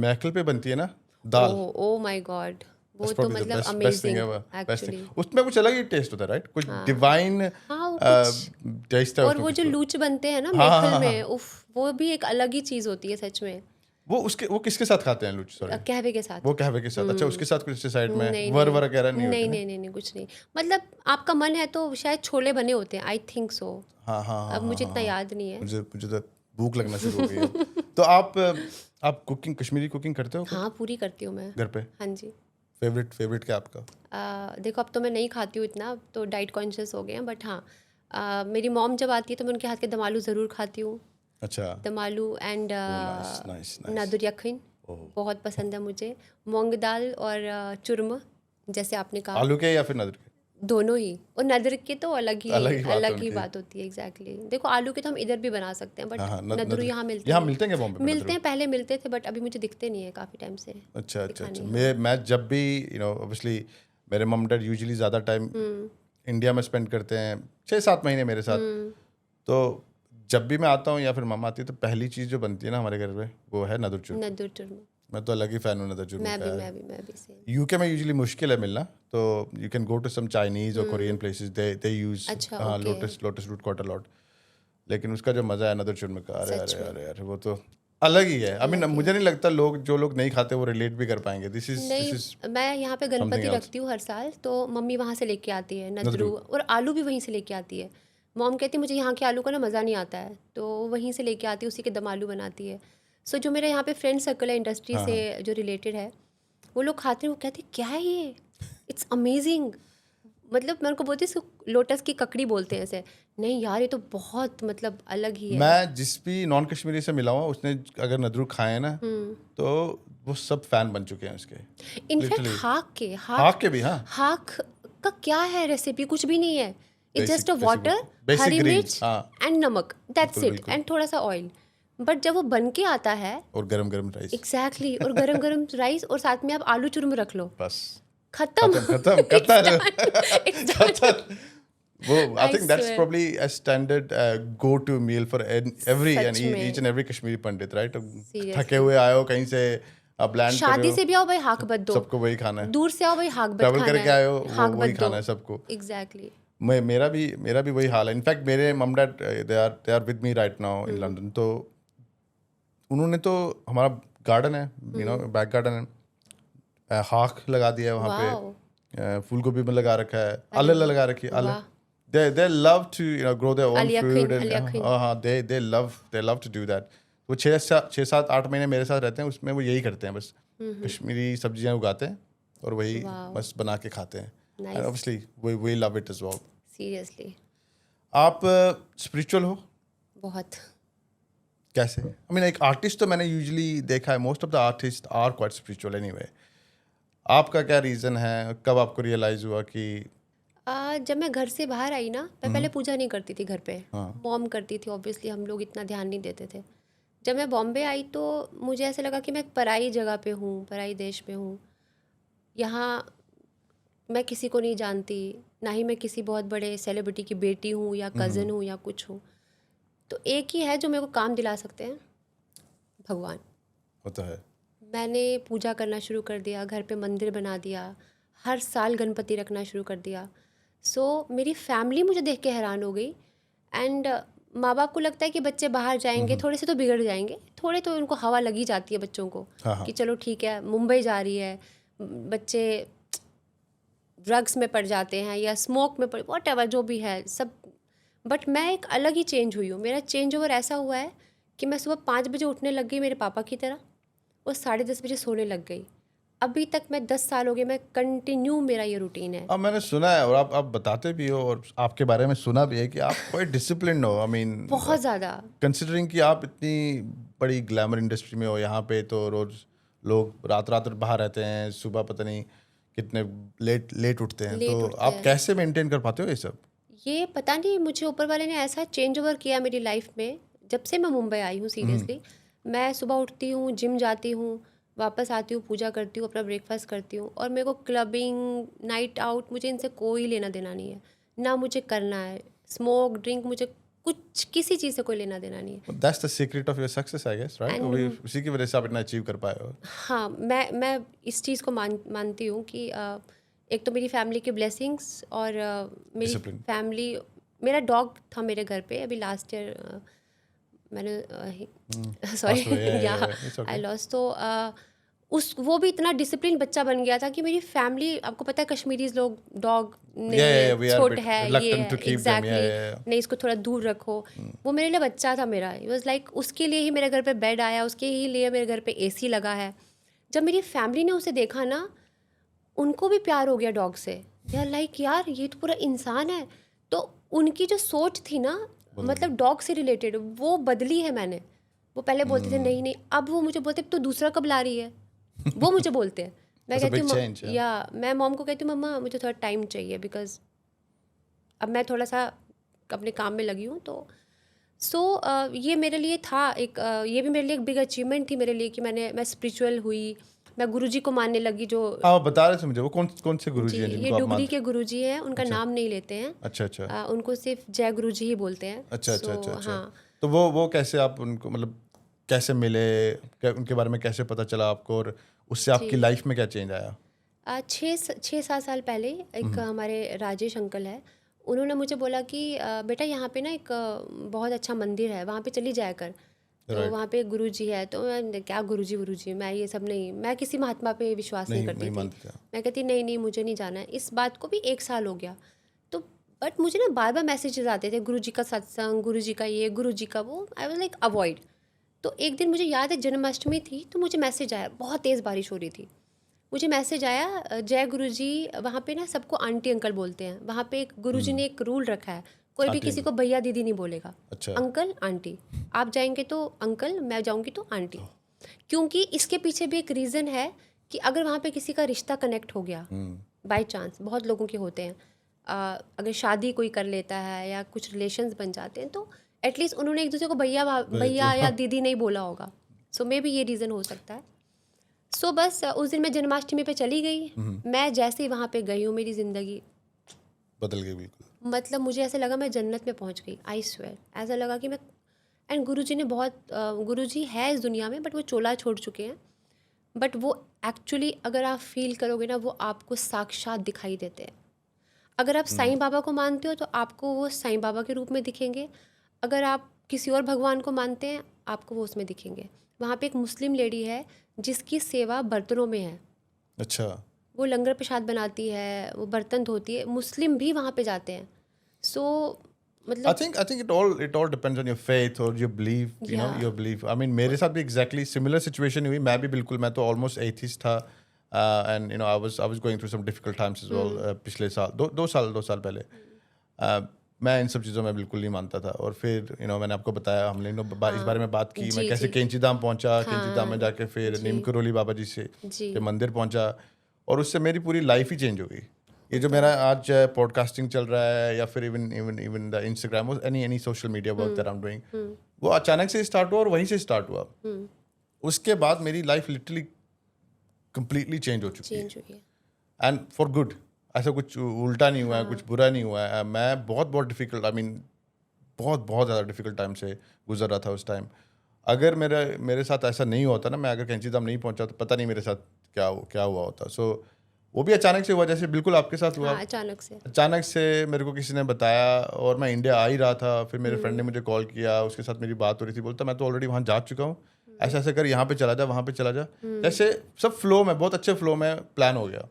मैकल पे बनती है ना दाल, ओह माय गॉड, वो that's तो probably the मतलब best thing amazing ever, best thing. Actually. उसमें कुछ अलग ही टेस्ट होता है, राइट? कुछ हाँ। डिवाइन हाँ, वो कुछ टेस्ट है और उसमें वो कुछ जो तो। लूच बनते हैं ना हाँ, हाँ, मेखल हाँ, में, उफ, वो भी एक अलग ही चीज होती है सच में। वो किसके साथ खाते हैं लूच? सॉरी, कहवे के साथ। वो कहवे के साथ। अच्छा, उसके साथ कुछ साइड में नहीं वर नहीं वगैरह नहीं होती नहीं ना? नहीं नहीं नहीं, कुछ नहीं। मतलब आपका मन है तो शायद छोले बने होते हैं, आई थिंक सो। हाँ हाँ हाँ अब मुझे हाँ, इतना हाँ। याद नहीं है। मुझे तो भूख लगना शुरू हो गई है। तो आप कुकिंग, कश्मीरी कुकिंग करते हो खुद हाँ, पूरी करती हूँ मैं। घर पे? हाँ जी। फेवरेट क्या आपका? देखो अब तो मैं नहीं खाती हूँ इतना, अब तो डाइट कॉन्शियस हो गए हैं, बट हाँ, मेरी मॉम जब आती है तो मैं उनके हाथ के दम आलू ज़रूर खाती हूँ। अच्छा, दम आलू एंड नाइस नाइस नाइस। नादुर यखन ओह, बहुत पसंद है मुझे। मूंग दाल और चुरम, जैसे आपने कहा, आलू के या फिर नदर के? दोनों ही। और नदर के तो अलग ही अलग ही बात है अलग ही उनकी। बात होती है। एग्जैक्टली। देखो आलू के तो हम इधर भी बना सकते हैं, बट हाँ हाँ, नदरू यहाँ मिलते यहाँ नहीं। मिलते हैं क्या बॉम्बे में मिलते नदरू? हैं, पहले मिलते थे बट अभी मुझे दिखते नहीं है काफ़ी टाइम से। अच्छा अच्छा दिखा अच्छा। नहीं, मैं जब भी ऑब्वियसली मेरे मम डैड यूजुअली ज़्यादा टाइम इंडिया में स्पेंड करते हैं, 6-7 महीने मेरे साथ। तो जब भी मैं आता हूँ या फिर मम्मा आती है तो पहली चीज़ जो बनती है ना हमारे घर पे वो है नदर चूरमा। नदुर चुरम। मैं तो अलग ही फ़ैन हूँ नदर चूरमा मैं भी का। मैं भी मैं भी सेम। यूके में यूजुअली मुश्किल है मिलना, तो you can go to some Chinese और कोरियन प्लेसेस, दे यूज अच्छा, हाँ, okay. Lotus root quarter lot. लेकिन उसका जो मज़ा है नदर चूरमा का, अरे सच अरे में। अरे अरे, वो तो अलग ही है। आई मीन अलग ही मुझे है। नहीं लगता जो लोग नहीं खाते वो रिलेट भी कर पाएंगे। दिस इज नहीं, मैं यहाँ पे something गणपति else. रखती हूँ हर साल, तो मम्मी वहाँ से लेके आती है नदरू। नदरू, और आलू भी वहीं से लेके आती है। मॉम कहती है मुझे यहाँ के आलू का ना मज़ा नहीं आता है, तो वहीं से लेके आती है, उसी के दम आलू बनाती है। सो जो मेरे यहाँ पे फ्रेंड सर्कल है इंडस्ट्री हाँ, से जो रिलेटेड है, वो लोग खाते हैं, वो कहते हैं क्या है ये, इट्स अमेजिंग। मतलब मैं उनको बोलती हूँ इसको लोटस की ककड़ी बोलते हैं ऐसे। नहीं यार, ये तो बहुत मतलब अलग ही है। मैं जिस भी नॉन कश्मीरी से मिला हुआ उसने अगर नदरू खाए हैं ना तो वो सब फैन बन चुके हैं उसके। In fact Literally. हाक के भी, हाँ, हाक का क्या है रेसिपी, कुछ भी नहीं है। It's just a basic water, basic Hari greens, मिर्च हाँ, एंड नमक, दैट्स बिल्कुल इट, बिल्कुल। एंड थोड़ा सा ऑयल। बट जब वो बन के आता है, और गरम गरम राइस, एग्जैक्टली, और गरम गरम राइस, और साथ में आप आलू चूरमा रख लो, बस खत्म। खत्म It's Qatar done. It's done. कतर। वो I I think that's swear. Probably a standard go to meal for every सच में। Each and every Kashmiri Pandit, right? Seriously. थके हुए आए हो कहीं से, आप लैंड कर रहे शादी हो, से भी आओ भाई हाक बद दो, सबको वही खाना है। दूर से आओ भाई हाक बद ट्रैवल खाना करके आए हो, है, हाक वही बद खाना दो। है सबको। एग्जैक्टली। मेरा भी वही हाल है। इनफैक्ट मेरे mum dad they are with me right now in London. तो उन्होंने तो हमारा गार्डन है, बैक गार्डन है, हाक लगा दिया है वहाँ वाओ, पे, फूल गोभी में लगा रखा है, अल लगा रखी है, अल। वाह। they love to grow their own अलियाखिन, food and अलियाखिन। हाँ, they love to do that. वो 6-7-8 महीने मेरे साथ रहते हैं, उसमें वो यही करते हैं बस, कश्मीरी सब्जियां उगाते हैं और वही वाओ, बस बना के खाते हैं। And nice, obviously we love it as well. Seriously, आप स्पिरिचुअल हो बहुत। कैसे? I mean एक आर्टिस्ट तो मैंने यूजुअली देखा है, most of the artist are quite spiritual anyway. आपका क्या रीज़न है? कब आपको रियलाइज़ हुआ कि जब मैं घर से बाहर आई ना, मैं पहले पूजा नहीं करती थी घर पे, हाँ, मॉम करती थी, ऑब्वियसली हम लोग इतना ध्यान नहीं देते थे। जब मैं बॉम्बे आई तो मुझे ऐसा लगा कि मैं एक पराई जगह पे हूँ, पराई देश में हूँ। यहाँ मैं किसी को नहीं जानती, ना ही मैं किसी बहुत बड़े सेलिब्रिटी की बेटी हूँ या कज़न हूँ या कुछ हूँ। तो एक ही है जो मेरे को काम दिला सकते हैं, भगवान। होता है? मैंने पूजा करना शुरू कर दिया, घर पे मंदिर बना दिया, हर साल गणपति रखना शुरू कर दिया। सो मेरी फैमिली मुझे देख के हैरान हो गई, एंड माँ बाप को लगता है कि बच्चे बाहर जाएंगे थोड़े से तो बिगड़ जाएंगे, थोड़े तो उनको हवा लगी जाती है बच्चों को हाँ हाँ कि चलो ठीक है मुंबई जा रही है, बच्चे ड्रग्स में पड़ जाते हैं या स्मोक में पड़, वॉट एवर जो भी है सब। बट मैं एक अलग ही चेंज हुई हूँ। मेरा चेंज ओवर ऐसा हुआ है कि मैं सुबह 5 बजे उठने लग गई मेरे पापा की तरह और 10:30 बजे सोने लग गई। अभी तक मैं 10 साल हो गए, मैं कंटिन्यू मेरा ये रूटीन है। अब मैंने सुना है और आप बताते भी हो और आपके बारे में सुना भी है कि आप क्वाइट डिसिप्लिन्ड हो। आई मीन बहुत ज़्यादा। कंसिडरिंग कि आप इतनी बड़ी ग्लैमर इंडस्ट्री में हो, यहाँ पे तो रोज लोग रात रात बाहर रहते हैं, सुबह पता नहीं कितने लेट लेट उठते हैं, लेट तो उठते आप हैं। कैसे मेंटेन कर पाते हो ये सब? ये पता नहीं मुझे ऊपर वाले ने ऐसा चेंज ओवर किया मेरी लाइफ में जब से मैं मुंबई आई हूँ। सीरियसली मैं सुबह उठती हूँ, जिम जाती हूँ, वापस आती हूँ, पूजा करती हूँ, अपना ब्रेकफास्ट करती हूँ और मेरे को क्लबिंग, नाइट आउट, मुझे इनसे कोई लेना देना नहीं है, ना मुझे करना है। स्मोक ड्रिंक मुझे कुछ किसी चीज़ से कोई लेना देना नहीं है। That's the secret of your success I guess, right? And उसी की वजह से आप इतना अचीव कर पाए हो। हाँ, मैं इस चीज़ को मानती हूँ कि एक तो मेरी फैमिली की ब्लेसिंग्स और मेरी Discipline. फैमिली। मेरा डॉग था मेरे घर पे अभी लास्ट ईयर, मैंने सॉरी Passed away, yeah, या yeah, yeah. It's okay. I lost. तो उस वो भी इतना डिसिप्लिन बच्चा बन गया था कि मेरी फैमिली, आपको पता है कश्मीरीज लोग डॉग नहीं Yeah, yeah, है, yeah, we are a छोट bit है, ये reluctant है, to keep them. Yeah, exactly yeah, yeah. नहीं इसको थोड़ा दूर रखो। वो मेरे लिए बच्चा था मेरा। इट वाज लाइक उसके लिए ही मेरे घर पे बेड आया, उसके ही लिए मेरे घर पे एसी लगा है। जब मेरी फैमिली ने उसे देखा ना, उनको भी प्यार हो गया डॉग से। यार लाइक यार ये तो पूरा इंसान है। तो उनकी जो सोच थी ना, मतलब डॉग से रिलेटेड, वो बदली है मैंने। वो पहले बोलते थे नहीं नहीं, अब वो मुझे बोलते तो दूसरा कब ला रही है, वो मुझे बोलते हैं। मैं That's a कहती big हूँ change, yeah. या मैं मॉम को कहती हूँ मम्मा मुझे थोड़ा टाइम चाहिए, बिकॉज अब मैं थोड़ा सा अपने काम में लगी हूँ। तो ये मेरे लिए था एक ये भी मेरे लिए एक बिग अचीवमेंट थी मेरे लिए कि मैं स्पिरिचुअल हुई, मैं गुरुजी को मानने लगी। जो हाँ, आप बता रहे थे मुझे वो कौन से गुरुजी जी, हैं ये जिनको आप डुगरी मानते के गुरुजी हैं, उनका अच्छा। नाम नहीं लेते हैं। अच्छा अच्छा उनको सिर्फ जय गुरुजी ही बोलते हैं। अच्छा अच्छा So, अच्छा अच्छा। हाँ, तो वो कैसे आप उनको मतलब कैसे मिले, उनके बारे में कैसे पता चला आपको और उससे आपकी जी। लाइफ में क्या चेंज आया? 6-7 साल पहले एक हमारे राजेश अंकल है, उन्होंने मुझे बोला कि बेटा यहाँ पे ना एक बहुत अच्छा मंदिर है, वहाँ पे चली जाया कर। तो Right. वहाँ पे एक गुरुजी है। तो मैं क्या गुरुजी, मैं ये सब नहीं, मैं किसी महात्मा पे विश्वास नहीं करती नहीं थी। मानते थे। मैं कहती नहीं नहीं मुझे नहीं जाना है। इस बात को भी 1 साल हो गया। तो बट मुझे ना बार बार मैसेजेस आते थे, गुरुजी का सत्संग, गुरुजी का ये, गुरुजी का वो। आई वाज लाइक अवॉइड। तो एक दिन मुझे याद है जन्माष्टमी थी, तो मुझे मैसेज आया, बहुत तेज़ बारिश हो रही थी। मुझे मैसेज आया जय गुरुजी, वहाँ पे ना सबको आंटी अंकल बोलते हैं। वहाँ पे एक गुरुजी ने एक रूल रखा है, कोई भी आंटी किसी को भैया दीदी नहीं बोलेगा, अच्छा। Uncle aunty. आप जाएंगे तो अंकल, मैं जाऊंगी तो आंटी। क्योंकि इसके पीछे भी एक रीज़न है कि अगर वहाँ पे किसी का रिश्ता कनेक्ट हो गया बाय चांस, बहुत लोगों के होते हैं, अगर शादी कोई कर लेता है या कुछ रिलेशंस बन जाते हैं, तो एटलीस्ट उन्होंने एक दूसरे को भैया या दीदी नहीं बोला होगा। सो मे बी ये रीज़न हो सकता है। सो बस उस दिन मैं जन्माष्टमी पे चली गई। मैं जैसे ही वहाँ पे गई हूँ, मेरी ज़िंदगी बदल गई बिल्कुल। मतलब मुझे ऐसा लगा मैं जन्नत में पहुँच गई। आई स्वेयर, ऐसा लगा कि मैं। एंड गुरुजी ने बहुत गुरुजी है इस दुनिया में, बट वो चोला छोड़ चुके हैं। बट वो एक्चुअली अगर आप फील करोगे ना, वो आपको साक्षात दिखाई देते हैं। अगर आप साईं बाबा को मानते हो तो आपको वो साईं बाबा के रूप में दिखेंगे। अगर आप किसी और भगवान को मानते हैं, आपको वो उसमें दिखेंगे। वहाँ पे एक मुस्लिम लेडी है जिसकी सेवा बर्तनों में है। अच्छा। वो लंगर प्रसाद बनाती है, वो बर्तन धोती है। मुस्लिम भी वहाँ पे जाते हैं। सो I मतलब think it all depends on your faith or your belief, you know, Yeah. your belief. I mean मेरे साथ भी exactly similar situation हुई। मैं भी बिल्कुल, मैं तो almost atheist था, and you know I was going through some difficult times as well। पिछले साल दो साल पहले मैं इन सब चीज़ों में बिल्कुल नहीं मानता था। और फिर मैंने आपको बताया, हमने इस बारे में बात की, मैं जी, कैसे जी। कैंची धाम पहुंचा, कैंची धाम में जाके फिर नीम करोली बाबा जी से जी। के मंदिर पहुंचा, और उससे मेरी पूरी लाइफ ही चेंज हो गई। ये जो मेरा आज पॉडकास्टिंग चल रहा है या फिर even the Instagram, any social media work that I am doing, वो अचानक से स्टार्ट हुआ और वहीं से स्टार्ट हुआ। उसके बाद मेरी लाइफ लिटरली कंप्लीटली चेंज हो चुकी है, चेंज हुई है। And for good. ऐसा कुछ उल्टा नहीं हुआ है, कुछ बुरा नहीं हुआ है। मैं बहुत डिफिकल्ट, आई मीन बहुत ज़्यादा डिफिकल्ट टाइम से गुजर रहा था उस टाइम। अगर मेरे साथ ऐसा नहीं होता ना, मैं अगर कैंची धाम नहीं पहुंचा, तो पता नहीं मेरे साथ क्या हुआ होता। सो वो भी अचानक से हुआ, जैसे बिल्कुल आपके साथ हुआ। हाँ, अचानक से। अचानक से मेरे को किसी ने बताया और मैं इंडिया आ ही रहा था, फिर मेरे फ्रेंड ने मुझे कॉल किया, उसके साथ मेरी बात हो रही थी, बोलता मैं तो ऑलरेडी वहाँ जा चुका हूँ, ऐसे ऐसे कर, यहाँ पे चला जा, वहाँ पे चला जा। जैसे सब फ्लो में, बहुत अच्छे फ्लो में प्लान हो गया,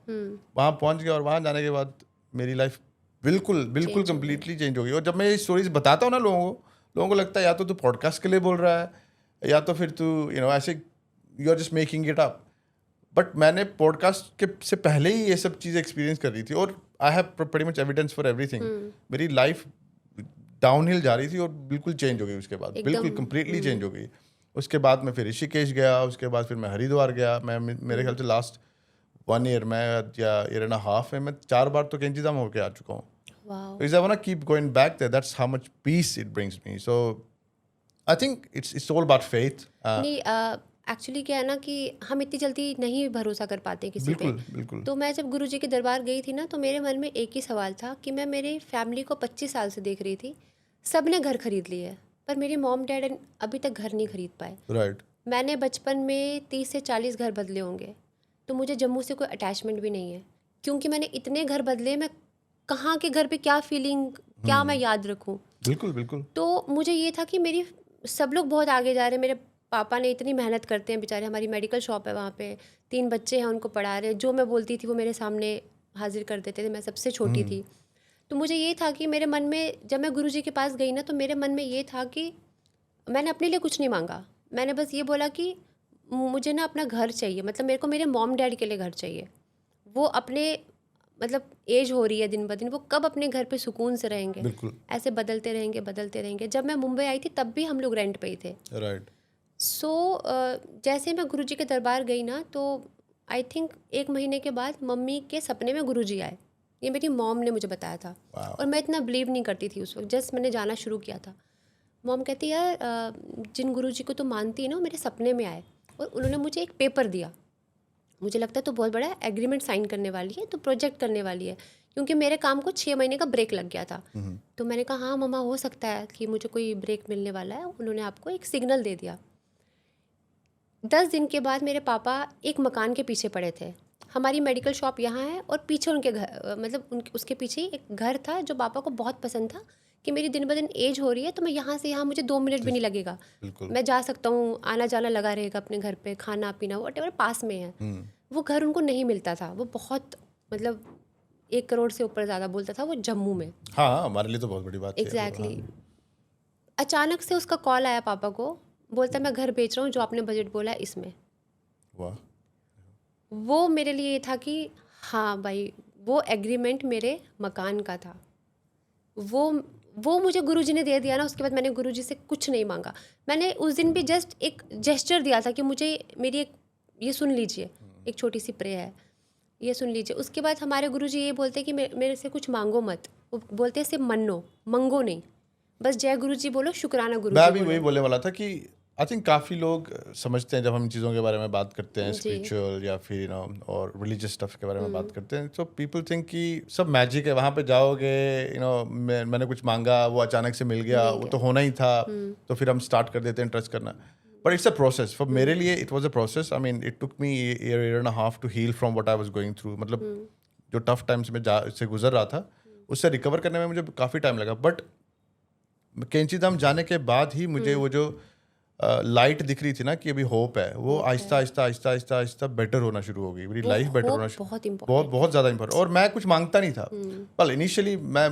वहाँ पहुँच गया। और वहाँ जाने के बाद मेरी लाइफ बिल्कुल बिल्कुल Change हो गई। कम्प्लीटली चेंज हो गई। और जब मैं ये स्टोरीज बताता हूँ ना लोगों को लगता है या तो तू पॉडकास्ट के लिए बोल रहा है या तो फिर तू ऐसे you are just making it up. But मैंने पॉडकास्ट के से पहले ही ये सब चीज़ें एक्सपीरियंस कर रही थी और I have pretty much evidence for everything. मेरी लाइफ डाउनहिल जा रही थी और बिल्कुल चेंज हो गई उसके बाद, बिल्कुल कंप्लीटली चेंज हो गई। उसके बाद मैं फिर ऋषिकेश गया, उसके बाद फिर मैं हरिद्वार गया। मैं मेरे ख्याल से लास्ट 1 ईयर में या 1.5 में मैं 4 बार तो कैंची धाम होके आ चुका हूँ। Wow. Because I want to keep going back there. That's how much peace it brings me. So I think it's all about faith. नहीं, एक्चुअली क्या है ना कि हम इतनी जल्दी नहीं भरोसा कर पाते किसी पे। बिल्कुल बिल्कुल। तो मैं जब गुरुजी के दरबार गई थी ना, तो मेरे मन में एक ही सवाल था कि मैं मेरी फैमिली को 25 साल से देख रही थी, सब ने घर खरीद लिए, पर मेरी मॉम डैड अभी तक घर नहीं खरीद पाए। राइट। मैंने बचपन में 30 से 40 घर बदले होंगे, तो मुझे जम्मू से कोई अटैचमेंट भी नहीं है, क्योंकि मैंने इतने घर बदले। मैं कहाँ के घर पे क्या फीलिंग, क्या मैं याद रखूँ। बिल्कुल बिल्कुल। तो मुझे ये था कि मेरी सब लोग बहुत आगे जा रहे हैं। मेरे पापा ने इतनी मेहनत करते हैं बेचारे, हमारी मेडिकल शॉप है वहाँ पे, 3 बच्चे हैं, उनको पढ़ा रहे हैं। जो मैं बोलती थी वो मेरे सामने हाजिर कर देते थे, मैं सबसे छोटी थी। तो मुझे ये था कि मेरे मन में, जब मैं गुरुजी के पास गई ना, तो मेरे मन में ये था कि मैंने अपने लिए कुछ नहीं मांगा। मैंने बस ये बोला कि मुझे ना अपना घर चाहिए, मतलब मेरे को मेरे मॉम डैड के लिए घर चाहिए। वो अपने मतलब एज हो रही है दिन ब दिन, वो कब अपने घर पे सुकून से रहेंगे। बिल्कुल। ऐसे बदलते रहेंगे। जब मैं मुंबई आई थी तब भी हम लोग रेंट पे ही थे। राइट। सो जैसे मैं गुरुजी के दरबार गई ना, तो आई थिंक 1 महीने के बाद मम्मी के सपने में गुरुजी आए। ये मेरी मॉम ने मुझे बताया था। Wow. और मैं इतना बिलीव नहीं करती थी उस वक्त, जस्ट मैंने जाना शुरू किया था। मॉम कहती यार, जिन गुरुजी को तुम मानती है ना, वो मेरे सपने में आए और उन्होंने मुझे एक पेपर दिया। मुझे लगता है तो बहुत बड़ा एग्रीमेंट साइन करने वाली है, तो प्रोजेक्ट करने वाली है, क्योंकि मेरे काम को 6 महीने का ब्रेक लग गया था। तो मैंने कहा हाँ मम्मा, हो सकता है कि मुझे कोई ब्रेक मिलने वाला है। उन्होंने आपको एक सिग्नल दे दिया। 10 दिन के बाद मेरे पापा एक मकान के पीछे पड़े थे। हमारी मेडिकल शॉप यहाँ है और पीछे उनके घर, मतलब उसके पीछे ही एक घर था जो पापा को बहुत पसंद था कि मेरी दिन ब दिन एज हो रही है, तो मैं यहाँ से यहाँ मुझे 2 मिनट भी नहीं लगेगा, बिल्कुल। मैं जा सकता हूँ, आना जाना लगा रहेगा अपने घर पे, खाना पीना वॉटेवर पास में है। वो घर उनको नहीं मिलता था। वो बहुत, मतलब 1 करोड़ से ऊपर ज़्यादा बोलता था, वो जम्मू में। हाँ, हमारे लिए तो बहुत बड़ी बात है। एग्जैक्टली। अचानक से उसका कॉल आया पापा को, बोलता मैं घर बेच रहा हूँ, जो आपने बजट बोला है इसमें। वाह। वो मेरे लिए ये था कि हाँ भाई, वो एग्रीमेंट मेरे मकान का था। वो मुझे गुरुजी ने दे दिया ना। उसके बाद मैंने गुरुजी से कुछ नहीं मांगा। मैंने उस दिन भी जस्ट एक जेस्चर दिया था कि मुझे मेरी एक ये सुन लीजिए, एक छोटी सी प्रे है, ये सुन लीजिए। उसके बाद हमारे गुरुजी ये बोलते कि मेरे से कुछ मांगो मत। वो बोलते सिर्फ मन्नो, मंगो नहीं, बस जय गुरुजी बोलो, शुक्राना गुरुजी मैं भी बोलो। वही बोलने वाला था कि आई थिंक काफ़ी लोग समझते हैं जब हम इन चीज़ों के बारे में बात करते हैं, जी। स्पिरिचुअल या फिर और रिलीजियस स्टफ के बारे में बात करते हैं, तो पीपल थिंक कि सब मैजिक है, वहाँ पे जाओगे, मैंने कुछ मांगा, वो अचानक से मिल गया, वो तो होना ही था, तो फिर हम स्टार्ट कर देते हैं ट्रस्ट करना। But it's a process. For मेरे लिए it was a process. I mean it took me year and half to heal from what I was going through. मतलब जो टफ टाइम्स में से गुजर रहा था, उससे रिकवर करने में मुझे काफ़ी टाइम लगा। बट कैंची धाम जाने के बाद ही मुझे वो जो लाइट दिख रही थी ना कि अभी होप है, वो आहिस्ता आहिस्ता आहिस्ता आहिस्ता आहिस्ता बेटर होना शुरू हो गई। मेरी लाइफ बेटर होना बहुत बहुत ज़्यादा इम्पोर्टेंट। और मैं कुछ मांगता नहीं था। well इनिशियली मैं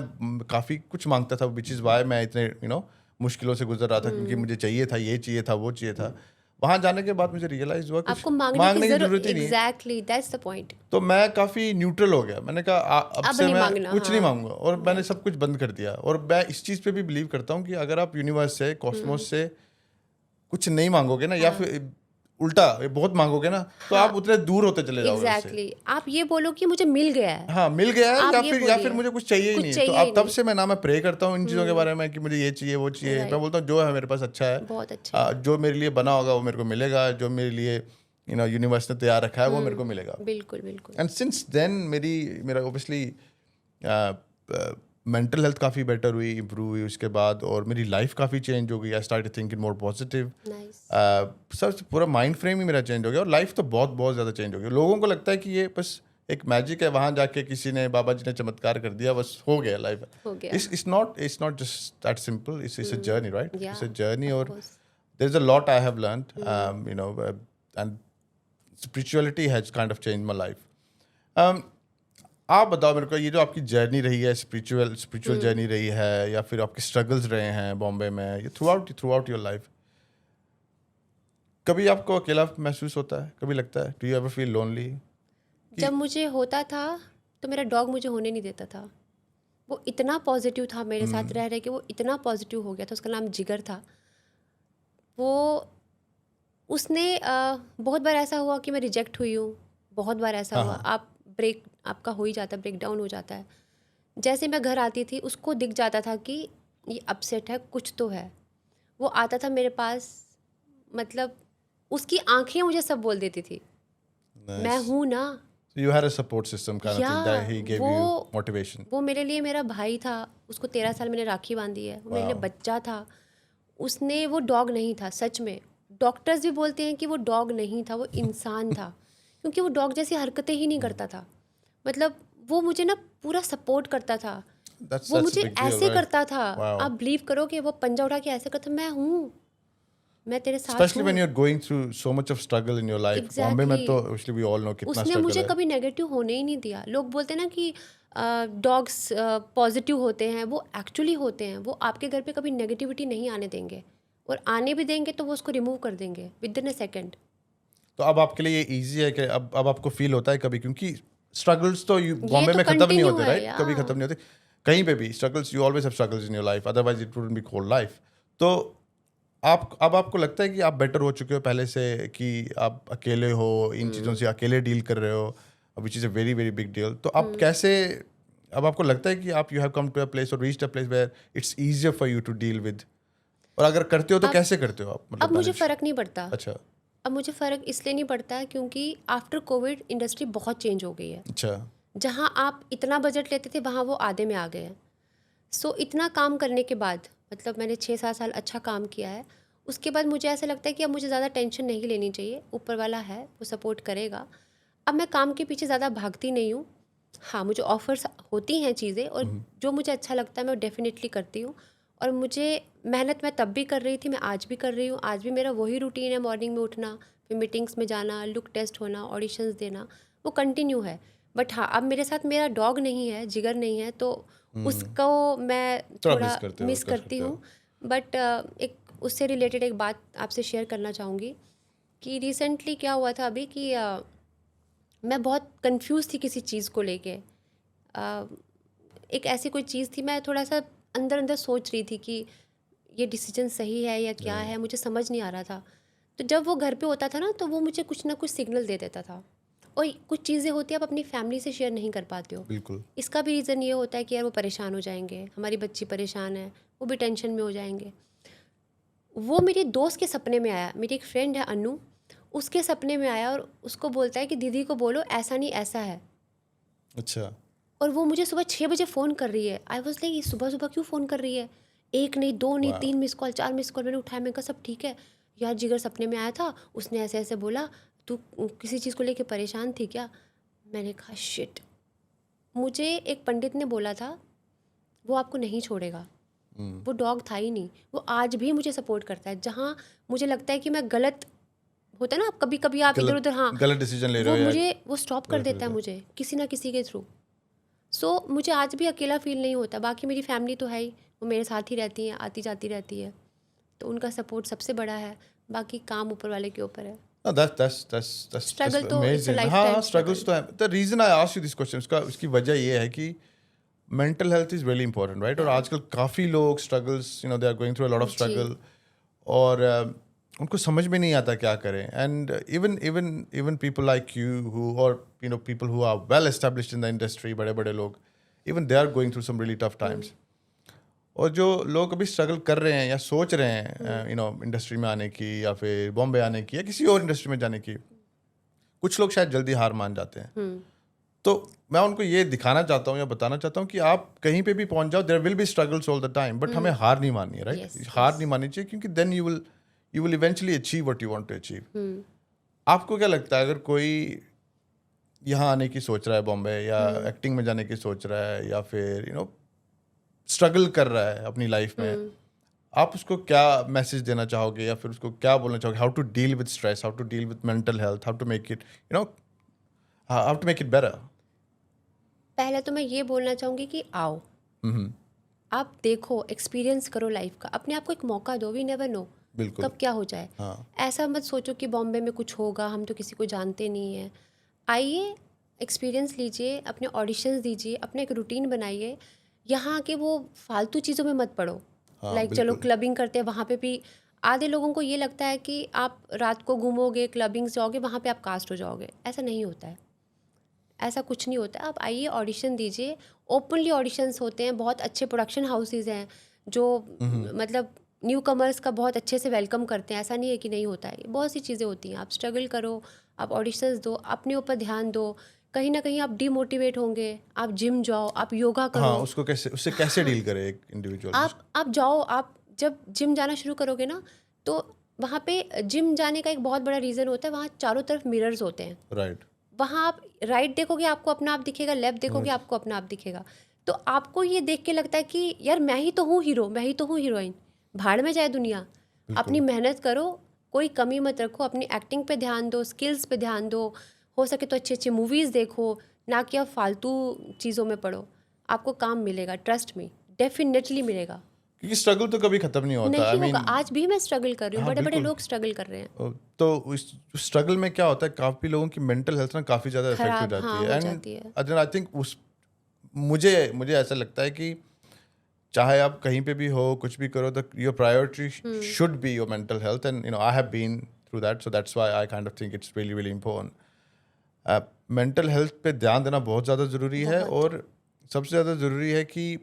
काफ़ी कुछ मांगता था, विच इज़ वाई मैं इतने मुश्किलों से गुजर रहा था, क्योंकि मुझे चाहिए था, ये चाहिए था, वो चाहिए था। वहाँ जाने के बाद मुझे रियलाइज हुआ आपको कुछ मांगने की जरूरत ही नहीं। Exactly, that's the point. तो मैं काफ़ी न्यूट्रल हो गया। मैंने कहा अब से मैं कुछ नहीं मांगूंगा, और मैंने सब कुछ बंद कर दिया। और मैं इस चीज़ पे भी बिलीव करता हूँ कि अगर आप यूनिवर्स से, कॉस्मोस से कुछ नहीं मांगोगे ना, या फिर उल्टा बहुत मांगोगे ना, तो आप उतने दूर होते चले जाओगे। एग्जैक्टली। आप ये बोलो कि मुझे मिल गया है। हाँ, मिल गया है, या फिर मुझे कुछ चाहिए ही नहीं। तो अब तब से मैं ना मैं प्रे करता हूँ इन चीज़ों के बारे में कि मुझे ये चाहिए, वो चाहिए। मैं बोलता हूँ जो है मेरे पास अच्छा है, बहुत अच्छा। जो मेरे लिए बना होगा वो मेरे को मिलेगा, जो मेरे लिए यूनिवर्स ने तैयार रखा है वो मेरे को मिलेगा। बिल्कुल बिल्कुल। एंड सिंस देन मेरा ऑब्वियसली मेंटल हेल्थ काफ़ी बेटर हुई, इम्प्रूव हुई उसके बाद, और मेरी लाइफ काफ़ी चेंज हो गई। I started thinking more positive. सब पूरा माइंड फ्रेम ही मेरा चेंज हो गया, और लाइफ तो बहुत बहुत ज़्यादा चेंज हो गई। लोगों को लगता है कि ये बस एक मैजिक है, वहां जाके किसी ने, बाबा जी ने चमत्कार कर दिया, बस हो गया लाइफ। हो गया। It's not just that simple. It's a journey, right? It's Yeah, a journey, of और course. there's a lot I have learned, and spirituality has kind of changed my life. आप बताओ मेरे को, ये जो आपकी जर्नी रही है, स्पिरिचुअल जर्नी रही है, या फिर आपके स्ट्रगल्स रहे हैं बॉम्बे में, ये थ्रू आउट योर लाइफ, कभी आपको अकेला महसूस होता है? कभी लगता है, do you ever feel lonely? जब मुझे होता था तो मेरा डॉग मुझे होने नहीं देता था। वो इतना पॉजिटिव था मेरे साथ रह रहे कि वो इतना पॉजिटिव हो गया था। उसका नाम जिगर था। वो उसने बहुत बार ऐसा हुआ कि मैं रिजेक्ट हुई हूँ, बहुत बार ऐसा हुआ। आपका हो ही जाता है, ब्रेक डाउन हो जाता है। जैसे मैं घर आती थी उसको दिख जाता था कि ये अपसेट है, कुछ तो है। वो आता था मेरे पास, मतलब उसकी आंखें मुझे सब बोल देती थी, मैं हूँ ना। You had a support system kind of thing that he gave you motivation. वो मेरे लिए मेरा भाई था। उसको 13 साल मैंने राखी बांधी है। वो मेरे लिए बच्चा था। उसने, वो डॉग नहीं था सच में। डॉक्टर्स भी बोलते हैं कि वो डॉग नहीं था, वो इंसान था, क्योंकि वो डॉग जैसी हरकतें ही नहीं करता था। मतलब वो मुझे ना पूरा सपोर्ट करता था। वो मुझे ऐसे करता था, आप बिलीव करो कि वो पंजा उठा के ऐसे करता, मैं हूँ, मैं तेरे साथ हूँ। Especially when you're going through so much of struggle in your life. Bombay में तो actually we all know कितना उसने struggle मुझे है। कभी नेगेटिव होने ही नहीं दिया। लोग बोलते हैं ना कि डॉग्स पॉजिटिव होते हैं, वो एक्चुअली होते हैं। वो आपके घर पे कभी नेगेटिविटी नहीं आने देंगे, और आने भी देंगे तो वो उसको रिमूव कर देंगे विद इन अ सेकेंड। तो अब आपके लिए ये ईजी है कि अब आपको फील होता है कभी, क्योंकि स्ट्रगल्स तो बॉम्बे तो में खत्म नहीं होते, continue है, राइट? कभी खत्म नहीं होते कहीं पे भी। Struggles, you always have struggles in your life, otherwise it wouldn't be called life. तो अब आपको लगता है कि आप बेटर हो चुके हो पहले से, कि आप अकेले हो, इन चीज़ों से अकेले डील कर रहे हो, which is a very very big deal. तो अब कैसे, अब आपको लगता है कि आप you have come to a place और reached a place where it's easier for you to deal with, और अगर करते हो तो कैसे करते हो आप? अब मुझे फ़र्क नहीं पड़ता। अच्छा। अब मुझे फ़र्क इसलिए नहीं पड़ता है क्योंकि आफ्टर कोविड इंडस्ट्री बहुत चेंज हो गई है। अच्छा। जहाँ आप इतना बजट लेते थे वहाँ वो आधे में आ गए हैं। सो इतना काम करने के बाद, मतलब मैंने 6-7 साल अच्छा काम किया है, उसके बाद मुझे ऐसा लगता है कि अब मुझे ज़्यादा टेंशन नहीं लेनी चाहिए। ऊपर वाला है, वो सपोर्ट करेगा। अब मैं काम के पीछे ज़्यादा भागती नहीं हूँ। हाँ, मुझे ऑफ़र्स होती हैं चीज़ें, और जो मुझे अच्छा लगता है मैं डेफ़िनेटली करती हूँ। और मुझे मेहनत मैं तब भी कर रही थी, मैं आज भी कर रही हूँ। आज भी मेरा वही रूटीन है, मॉर्निंग में उठना, फिर मीटिंग्स में जाना, लुक टेस्ट होना, ऑडिशंस देना, वो कंटिन्यू है। बट हाँ, अब मेरे साथ मेरा डॉग नहीं है, जिगर नहीं है, तो उसको मैं थोड़ा मिस करती हूँ। बट एक उससे रिलेटेड एक बात आपसे शेयर करना चाहूँगी कि रिसेंटली क्या हुआ था अभी कि मैं बहुत कंफ्यूज थी किसी चीज़ को लेके। एक ऐसी कोई चीज़ थी, मैं थोड़ा सा अंदर अंदर सोच रही थी कि ये डिसीजन सही है या क्या है, मुझे समझ नहीं आ रहा था। तो जब वो घर पे होता था ना, तो वो मुझे कुछ ना कुछ सिग्नल दे देता था। और कुछ चीज़ें होती हैं आप अपनी फैमिली से शेयर नहीं कर पाते हो। बिल्कुल। इसका भी रीज़न ये होता है कि यार वो परेशान हो जाएंगे, हमारी बच्ची परेशान है, वो भी टेंशन में हो जाएंगे। वो मेरी दोस्त के सपने में आया, मेरी एक फ्रेंड है अनु, उसके सपने में आया और उसको बोलता है कि दीदी को बोलो ऐसा नहीं ऐसा है। अच्छा। और वो मुझे सुबह 6 बजे फ़ोन कर रही है। आई वाज लाइक, ये सुबह सुबह क्यों फ़ोन कर रही है? 1 नहीं, 2 नहीं, 3 मिस कॉल, 4 मिस कॉल। मैंने उठाया, मैंने कहा सब ठीक है? यार जिगर सपने में आया था, उसने ऐसे ऐसे बोला, तू किसी चीज़ को लेके परेशान थी क्या? मैंने कहा शिट। मुझे एक पंडित ने बोला था वो आपको नहीं छोड़ेगा। वो डॉग था ही नहीं, वो आज भी मुझे सपोर्ट करता है। जहाँ मुझे लगता है कि मैं गलत, होता है ना आप कभी कभी आप इधर उधर, हाँ, गलत डिसीजन ले रहे वो हो, मुझे वो स्टॉप कर देता है मुझे किसी ना किसी के थ्रू। सो मुझे आज भी अकेला फील नहीं होता। बाकी मेरी फैमिली तो है ही, वो मेरे साथ ही रहती हैं, आती जाती रहती है, तो उनका सपोर्ट सबसे बड़ा है। बाकी काम ऊपर वाले के ऊपर है। No, that's स्ट्रगल तो इट्स अ amazing. लाइफ हाँ, टाइम स्ट्रगल्स तो है। The reason I ask you this question, उसकी वजह ये है कि mental health is really important, right? और आजकल काफ़ी लोग struggles, they are going through a lot of struggle, और उनको समझ में नहीं आता क्या करें। And even people like you who, और people who are well established in the industry, बड़े बड़े लोग, even they are going through some really tough times. और जो लोग अभी स्ट्रगल कर रहे हैं या सोच रहे हैं इंडस्ट्री में आने की, या फिर बॉम्बे आने की, या किसी और इंडस्ट्री में जाने की, कुछ लोग शायद जल्दी हार मान जाते हैं। तो मैं उनको ये दिखाना चाहता हूँ या बताना चाहता हूँ कि आप कहीं पे भी पहुंच जाओ, there will be struggles all the time, but हमें हार नहीं माननी है, राइट? हार नहीं माननी चाहिए, क्योंकि then you will eventually achieve what you want to achieve. आपको क्या लगता है, अगर कोई यहाँ आने की सोच रहा है बॉम्बे, या एक्टिंग में जाने की सोच रहा है, या फिर स्ट्रगल कर रहा है अपनी लाइफ में, आप उसको क्या मैसेज देना चाहोगे, या फिर उसको क्या बोलना चाहोगे? How to deal with stress, how to deal with mental health, how to make it better? पहले तो मैं ये बोलना चाहूँगी कि आओ, आप देखो, एक्सपीरियंस करो लाइफ का, अपने आप को एक मौका दो, वी नेवर नो बिल्कुल। कब क्या हो जाए। हाँ, ऐसा मत सोचो कि बॉम्बे में कुछ होगा, हम तो किसी को जानते नहीं हैं। आइए, एक्सपीरियंस लीजिए, अपने ऑडिशंस दीजिए, अपने एक रूटीन बनाइए। यहाँ के वो फालतू चीज़ों में मत पड़ो। हाँ, लाइक चलो बिल्कुल। क्लबिंग करते हैं, वहाँ पे भी आधे लोगों को ये लगता है कि आप रात को घूमोगे, क्लबिंग जाओगे, वहाँ पे आप कास्ट हो जाओगे। ऐसा नहीं होता है, ऐसा कुछ नहीं होता है। आप आइए, ऑडिशन दीजिए, ओपनली ऑडिशंस होते हैं, बहुत अच्छे प्रोडक्शन हाउसेज हैं जो मतलब न्यू कमर्स का बहुत अच्छे से वेलकम करते हैं। ऐसा नहीं है कि नहीं होता है, बहुत सी चीज़ें होती हैं। आप स्ट्रगल करो, आप ऑडिशंस दो, अपने ऊपर ध्यान दो। कहीं ना कहीं आप डिमोटिवेट होंगे, आप जिम जाओ, आप योगा करो। हाँ, उससे कैसे डील करे एक इंडिविजुअल? आप जाओ, आप जब जिम जाना शुरू करोगे ना, तो वहाँ पे जिम जाने का एक बहुत बड़ा रीज़न होता है, वहाँ चारों तरफ मिरर्स होते हैं। राइट। वहाँ आप राइट देखोगे, आपको अपना आप दिखेगा, लेफ्ट देखोगे, आपको अपना आप दिखेगा। तो आपको ये देख के लगता है कि यार मैं ही तो हूँ हीरो, मैं ही तो हूँ हीरोइन। भाड़ में जाए दुनिया, अपनी मेहनत करो, कोई कमी मत रखो, अपनी एक्टिंग पे ध्यान दो, स्किल्स पे ध्यान दो, हो सके तो अच्छे अच्छे मूवीज़ देखो, ना कि आप फालतू चीज़ों में पढ़ो। आपको काम मिलेगा, ट्रस्ट में, डेफिनेटली मिलेगा। क्योंकि स्ट्रगल तो कभी खत्म नहीं होता। नहीं होगा, आज भी मैं स्ट्रगल कर रही हूँ, हाँ, बड़े बड़े बिल्कुल। लोग स्ट्रगल कर रहे हैं। तो उस स्ट्रगल में क्या होता है, काफी लोगों की मेंटल हेल्थ ना काफी ज्यादा इफेक्ट हो खराब, जाती हाँ, है। हो एंड जाती है। आई थिंक मुझे ऐसा लगता है कि चाहे आप कहीं पे भी हो, कुछ भी करो, the your priority should be your mental health. And I have been through that, so that's why I kind of think it's really really important. Mental health पे ध्यान देना बहुत ज़्यादा ज़रूरी है, बहुत। और सबसे ज़्यादा ज़रूरी है कि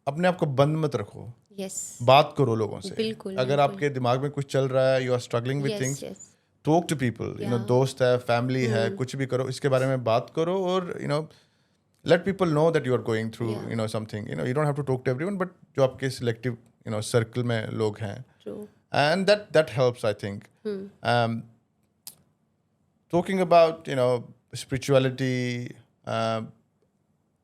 अपने आप को बंद मत रखो, यस, बात करो लोगों से। बिल्कुल अगर बिल्कुल। आपके दिमाग में कुछ चल रहा है, you are struggling with yes things, yes. Talk to people. दोस्त है, फैमिली है, कुछ भी करो, इसके बारे में बात करो, और let people know that you are going through Yeah, something. You don't have to talk to everyone, but जो आपके selective circle में लोग हैं, true. and that helps, I think. um, talking about spirituality,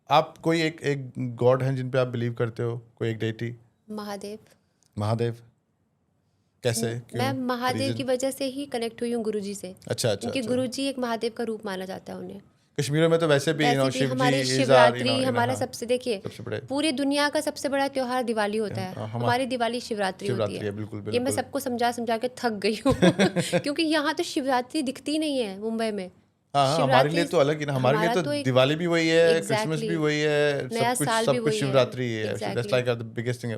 आप कोई एक गॉड हैं जिन पे आप बिलीव करते हो, कोई एक डेटी? महादेव। महादेव? कैसे, क्यों, मैं महादेव की रीजन? वजह से ही कनेक्ट हुई हूँ गुरुजी से, अच्छा, अच्छा, क्योंकि अच्छा। गुरुजी एक महादेव का रूप माना जाता है उन्हें। कश्मीर में तो वैसे भी वैसे भी शिव जी हमारी इज शिवरात्रि, हमारा हाँ, सबसे, देखिए, सबसे बड़े पूरी दुनिया का सबसे बड़ा त्योहार दिवाली होता है। हमारी दिवाली शिवरात्रि होती शिवरात्रि है। है, बिल्कुल ये मैं बिल्कुल। सबको समझा समझा के थक गई हूँ क्योंकि यहाँ तो शिवरात्रि दिखती नहीं है मुंबई में। हाँ, हाँ, हमारे लिए शिवरात्रि तो अलग ही ना, हमारे लिए हमारा तो तो एक दिवाली भी वही है, क्रिसमस एग्जैक्टली भी वही है, नया साल भी सब कुछ वही है। शिवरात्रि ही है। That's exactly. Like the biggest thing.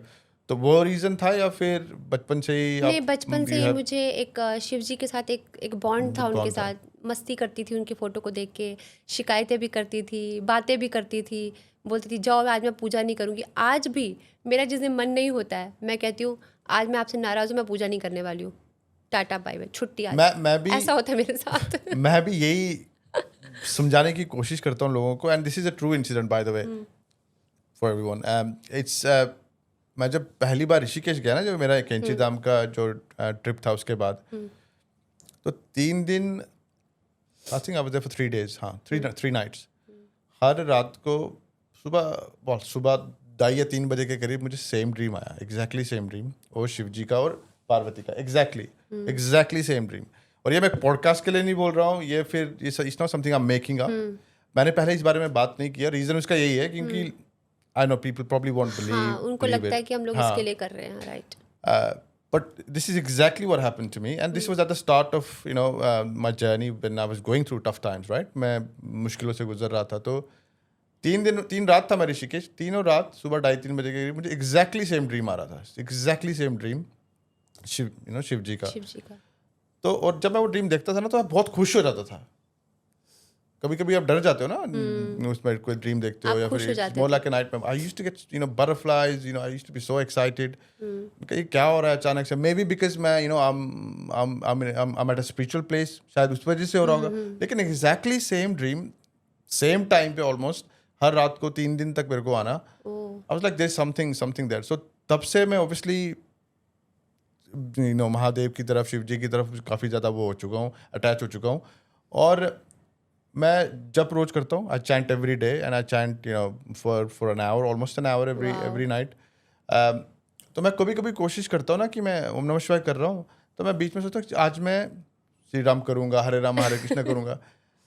तो वो रीजन था, या फिर बचपन से ही नहीं, आप बचपन से यू ही हैव मुझे एक शिव जी के साथ एक बॉन्ड था, उनके बॉन्ड था? साथ मस्ती करती थी उनकी फ़ोटो को देख के, शिकायतें भी करती थी, बातें भी करती थी, बोलती थी जाओ आज मैं पूजा नहीं करूँगी। आज भी मेरा जिस दिन मन नहीं होता है, मैं कहती हूँ आज मैं आपसे नाराज़ हूँ, मैं पूजा नहीं करने वाली हूँ, टाटा बाय बाय, छुट्टी आज। मैं भी ऐसा होता है मेरे साथ मैं भी यही समझाने की कोशिश करता हूँ लोगों को, and this is a true incident by the way for everyone. It's मैं जब पहली बार ऋषिकेश गया ना, जब मेरा कैंची धाम का जो ट्रिप था, उसके बाद तो 3 दिन, I think I was there for 3 days, हाँ, 3 nights। हर रात को सुबह 2:30 या 3 बजे के करीब मुझे सेम ड्रीम आया, एग्जैक्टली सेम ड्रीम, और शिव जी का और पार्वती का, एग्जैक्टली सेम ड्रीम। और ये मैं पॉडकास्ट के लिए नहीं बोल रहा हूँ, ये it's not something I am making up. मैंने पहले इस बारे में बात नहीं किया, रीजन उसका यही है क्योंकि I know people probably won't हाँ, उनको बिलीव लगता है इट। कि हम लोग हाँ, इसके लिए कर रहे हैं, right. but this is exactly what happened to me, and this was at the start of my journey when I was going through tough times, right? मैं मुश्किलों से गुजर रहा था, तो 3 रात था मैं ऋषिकेश, तीनों रात सुबह 2:30-3 बजे के करीब मुझे एग्जैक्टली सेम ड्रीम आ रहा था, एग्जैक्टली सेम ड्रीम शिव जी का। शिव जी का। तो और जब मैं वो ड्रीम देखता था ना, तो मैं बहुत खुश हो जाता था। कभी कभी आप डर जाते हो ना उसमें, कोई ड्रीम देखते हो, आप या खुश हो फिर जाते मोर थे। Like a nightmare. I used to get butterflies, I used to be so excited कि ये क्या हो रहा है अचानक से। मे बी बिकॉज मैं I am at a spiritual place, शायद उस वजह से हो रहा होगा। लेकिन exactly same dream, same time पे ऑलमोस्ट हर रात को 3 दिन तक मेरे को आना। I was like there is something there. So तब से मैं ऑब्वियसली महादेव की तरफ, शिव जी की तरफ काफ़ी ज़्यादा वो हो चुका हूँ, अटैच हो चुका हूँ। और मैं जब रोज करता हूँ, I chant every day and I chant for an hour, almost an hour every night. तो मैं कभी कभी कोशिश करता हूँ ना कि मैं ओम नमः शिवाय कर रहा हूँ, तो मैं बीच में सोचता हूँ कि आज मैं श्री राम करूँगा, हरे राम हरे कृष्ण करूँगा.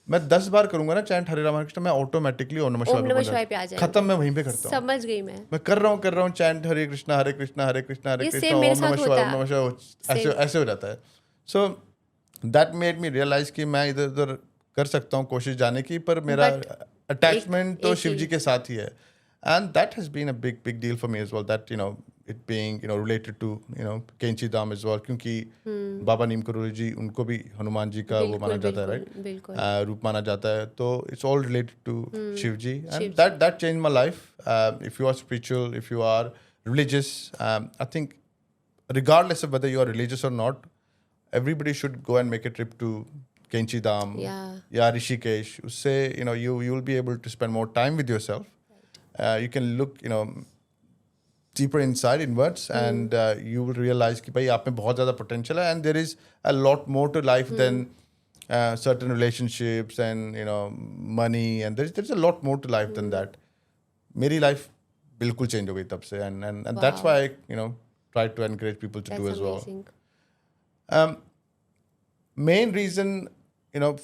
मैं 10 बार करूँगा ना चैंट हरे राम हरे कृष्ण, मैं ऑटोमेटिकली ओम नमः ओम नमः शिवाय शिवाय पे आ जाएंगे. खत्म, मैं वहीं पे करता हूँ. समझ गई मैं. कर रहा हूँ चैंट हरे कृष्णा हरे कृष्णा हरे कृष्णा हरे ये कृष्णा सेम मेरे ओम साथ नमः शिवाय होता ओम नमः शिवाय, ऐसे Same. ऐसे हो जाता है. So that made me realise कि मैं इधर उधर कर सकता हूँ कोशिश जाने की, पर मेरा But अटैचमेंट तो एक शिव जी ही. के साथ ही है. And that has been a big deal for me as well, that it being related to Kainchi Dham as well, क्योंकि बाबा नीम करोली जी, उनको भी हनुमान जी का वो माना बिल्कुल जाता है, बिल्कुल राइट? बिल्कुल. रूप माना जाता है. तो it's all related to Shiv ji, Shiv and ji. That change my life. If you are spiritual, if you are religious, I think regardless of whether you are religious or not, everybody should go and make a trip to Kenchi Dham, Yeah. yeah, Rishikesh. Usse, you will be able to spend more time with yourself. You can look, deeper inside, inwards, and you will realize कि भाई आप में बहुत ज़्यादा potential है, and there is a lot more to life than certain relationships and money, and there's a lot more to life than that. मेरी life बिल्कुल change हो गई तब से, and that's Wow. why I try to encourage people to do That's as well. amazing. Main reason,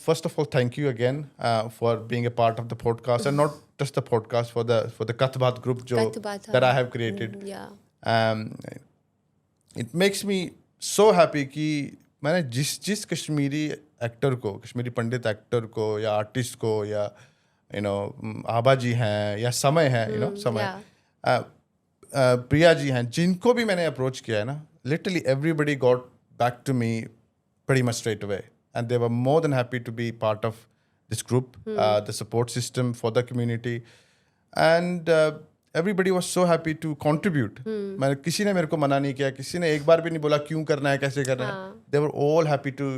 first of all, thank you again for being a part of the podcast, and not just the podcast, for the Kathbat group Kath Baat, that I हाँ. have created. Yeah. um, it makes me so happy कि मैंने जिस Kashmiri actor को, कश्मीरी पंडित actor को, या artist को, या आबा जी हैं, या समय हैं, समय, Yeah. प्रिया जी हैं, जिनको भी मैंने अप्रोच किया है ना, literally everybody got back to me pretty much straight away, and they were more than happy to be part of this group, the support system for the community, and everybody was so happy to contribute. मैंने किसी ने मेरे को मना नहीं किया, किसी ने एक बार भी नहीं बोला क्यों करना है, कैसे करना है. They were all happy to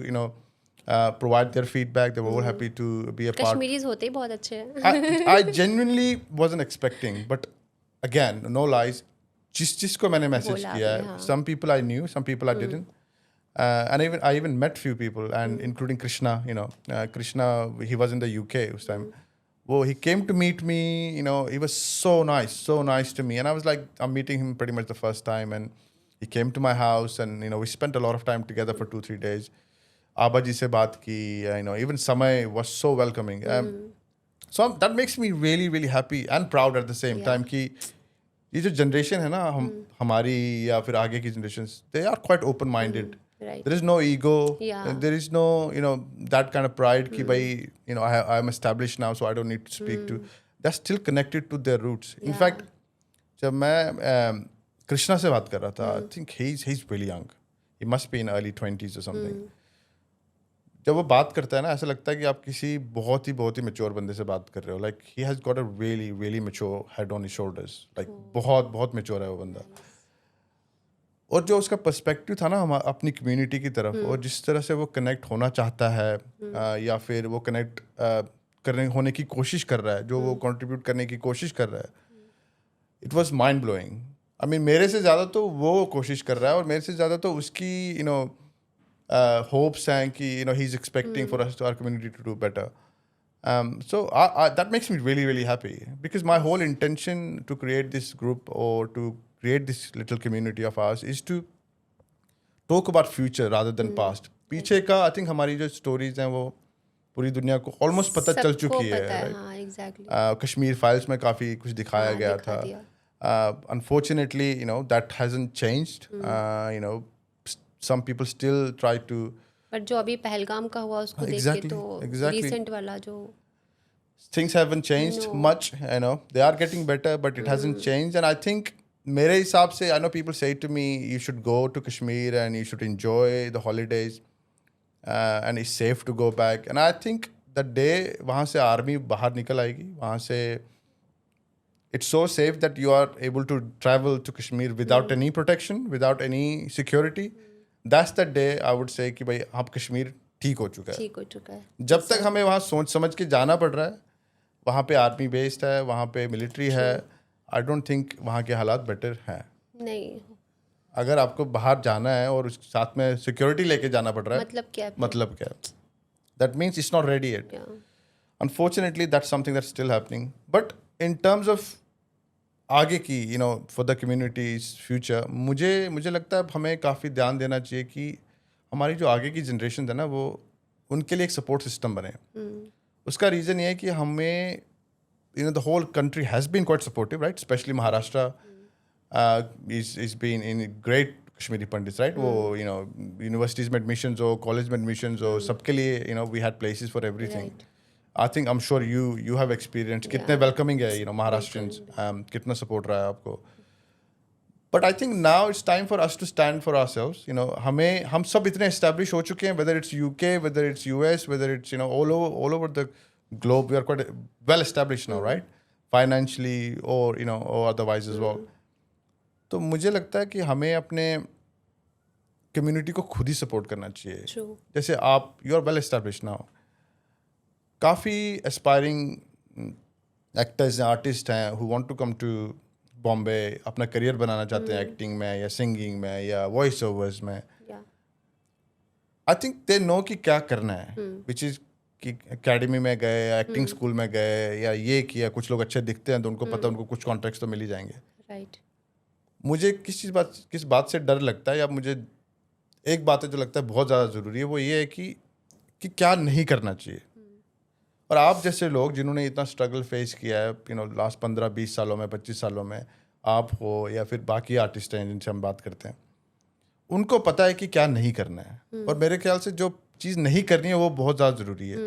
provide their feedback. They were all happy to be a part. Kashmiris होते ही बहुत अच्छे हैं. I genuinely wasn't expecting, but again, no lies, जिस को मैंने मैसेज बोला किया आपने, है, हाँ. some people I knew, some people I didn't. And I even met few people, and including Krishna. Krishna, he was in the UK उस time. Well, he came to meet me. He was so nice to me, and I was like, I'm meeting him pretty much the first time, and he came to my house, and we spent a lot of time together for 2-3 days. Abba ji se baat ki, even Samay was so welcoming. So that makes me really, really happy and proud at the same Yeah. time कि ये जो generation है ना, हमारी या फिर आगे की generation, they are quite open minded. Right. There is no ego. Yeah. There is no that kind of pride कि भाई I'm established now, so I don't need to speak to. They're still connected to their roots. In Yeah. fact, जब मैं कृष्णा से बात कर रहा था, I think he's really young. He must be in early 20s or something. जब वो बात करता है ना, ऐसा लगता है कि आप किसी बहुत ही मेच्योर बंदे से बात कर रहे हो. Like he has got a really mature head on his shoulders. Like बहुत मेच्योर है वो बंदा. और जो उसका पर्सपेक्टिव था ना हम अपनी कम्युनिटी की तरफ, और जिस तरह से वो कनेक्ट होना चाहता है, या फिर वो कनेक्ट होने की कोशिश कर रहा है, जो वो कंट्रीब्यूट करने की कोशिश कर रहा है, it was mind blowing. I mean मेरे से ज़्यादा तो वो कोशिश कर रहा है, और मेरे से ज़्यादा तो उसकी hopes हैं कि he's expecting for us to our community to do better. So that makes me really happy, because my whole intention to create this group, or to create this little community of ours, is to talk about future rather than past. पीछे का I think हमारी जो stories हैं वो पूरी दुनिया को almost पता चल चुकी है. हाँ, exactly. कश्मीर फाइल्स में काफ़ी कुछ दिखाया गया दिखा था. दिया. Unfortunately, that hasn't changed. Some people still try to. But जो अभी पहलगाम का हुआ उसको देख के तो Exactly. रिसेंट वाला जो Things haven't changed No. much. They are getting better, but it hasn't changed. And I think मेरे हिसाब से, I know people say to me, you should go to Kashmir and you should enjoy the holidays, and it's safe to go back. And I think the day वहाँ से army बाहर निकल आएगी, वहाँ से it's so safe that you are able to travel to Kashmir without any protection, without any security. That's the day I would say कि भाई अब कश्मीर ठीक हो चुका है. ठीक हो चुका है. जब तक हमें वहाँ सोच समझ के जाना पड़ रहा है, वहाँ पे आर्मी बेस्ड है, वहाँ पे मिलिट्री है, आई डोंट थिंक वहाँ के हालात बेटर हैं. नहीं, अगर आपको बाहर जाना है और उस साथ में सिक्योरिटी लेके जाना पड़ रहा है, मतलब क्या है? मतलब क्या है? That means it's not ready yet. Yeah. Unfortunately, that's something that's still happening. But in terms of आगे की for the community's future, मुझे लगता है हमें काफ़ी ध्यान देना चाहिए कि हमारी जो आगे की जनरेशन है ना, वो उनके लिए एक सपोर्ट सिस्टम बने. उसका रीज़न ये है कि हमें the whole country has been quite supportive, right? Especially Maharashtra is been in great Kashmiri Pandits, right? वो universities में admissions हो, college में admissions हो, सबके लिए we had places for everything. Right. I think I'm sure you have experienced कितने welcoming है Maharashtrians, कितना support रहा है आपको. But I think now it's time for us to stand for ourselves. हम सब इतने established हो चुके हैं, whether it's UK, whether it's US, whether it's all over the globe, we are quite well established now, right? Financially or or otherwise as well. तो मुझे लगता है कि हमें अपने कम्युनिटी को खुद ही सपोर्ट करना चाहिए. True. जैसे आप you are well established now, काफ़ी एस्पायरिंग एक्टर्स हैं, आर्टिस्ट हैं who want to come to Bombay, अपना करियर बनाना चाहते हैं एक्टिंग में या सिंगिंग में या वॉइस ओवर्स में. आई थिंक दे नो कि क्या करना है, विच इज़ कि एकेडमी में गए या एक्टिंग स्कूल में गए या ये किया. कुछ लोग अच्छे दिखते हैं तो उनको पता उनको कुछ कॉन्ट्रैक्ट्स तो मिल ही जाएंगे. Right. मुझे किस बात से डर लगता है, या मुझे एक बात है जो लगता है बहुत ज़्यादा ज़रूरी है, वो ये है कि क्या नहीं करना चाहिए. और आप जैसे लोग जिन्होंने इतना स्ट्रगल फेस किया है लास्ट 15-20 सालों में, 25 सालों में, आप हो या फिर बाकी आर्टिस्ट हैं जिनसे हम बात करते हैं, उनको पता है कि क्या नहीं करना है. और मेरे ख्याल से जो चीज़ नहीं करनी है वो बहुत ज़्यादा ज़रूरी है.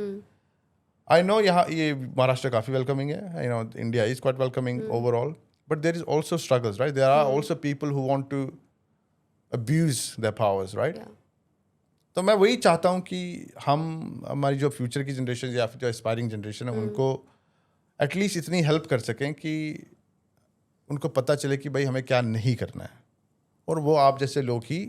आई नो यहाँ ये महाराष्ट्र काफ़ी वेलकमिंग है, India is quite welcoming overall, but there is also struggles, right? There are also people who want to abuse their powers, right? तो मैं वही चाहता हूँ कि हमारी जो फ्यूचर की जनरेशन या फिर जो एस्पायरिंग जनरेशन है उनको एटलीस्ट इतनी हेल्प कर सकें कि उनको पता चले कि भाई हमें क्या नहीं करना है. और वो आप जैसे लोग ही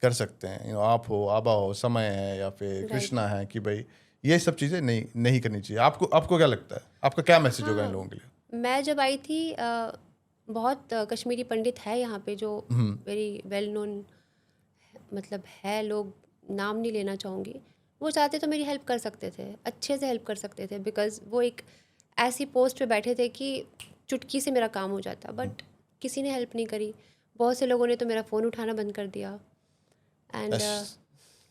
कर सकते हैं. आप हो, आबा हो, समय है या फिर कृष्णा है, कि भाई ये सब चीज़ें नहीं करनी चाहिए. आपको क्या लगता है, आपका क्या मैसेज होगा इन लोगों के लिए? मैं जब आई थी बहुत कश्मीरी पंडित है यहाँ पे जो वेरी वेल नोन मतलब है, लोग नाम नहीं लेना चाहूँगी, वो चाहते तो मेरी हेल्प कर सकते थे, अच्छे से हेल्प कर सकते थे, बिकॉज़ वो एक ऐसी पोस्ट पे बैठे थे कि चुटकी से मेरा काम हो जाता. बट किसी ने हेल्प नहीं करी. बहुत से लोगों ने तो मेरा फ़ोन उठाना बंद कर दिया. And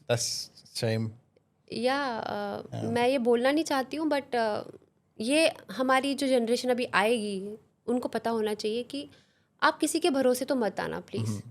That's shame. मैं ये बोलना नहीं चाहती हूँ, बट ये हमारी जो जनरेशन अभी आएगी उनको पता होना चाहिए कि आप किसी के भरोसे तो मत आना प्लीज़,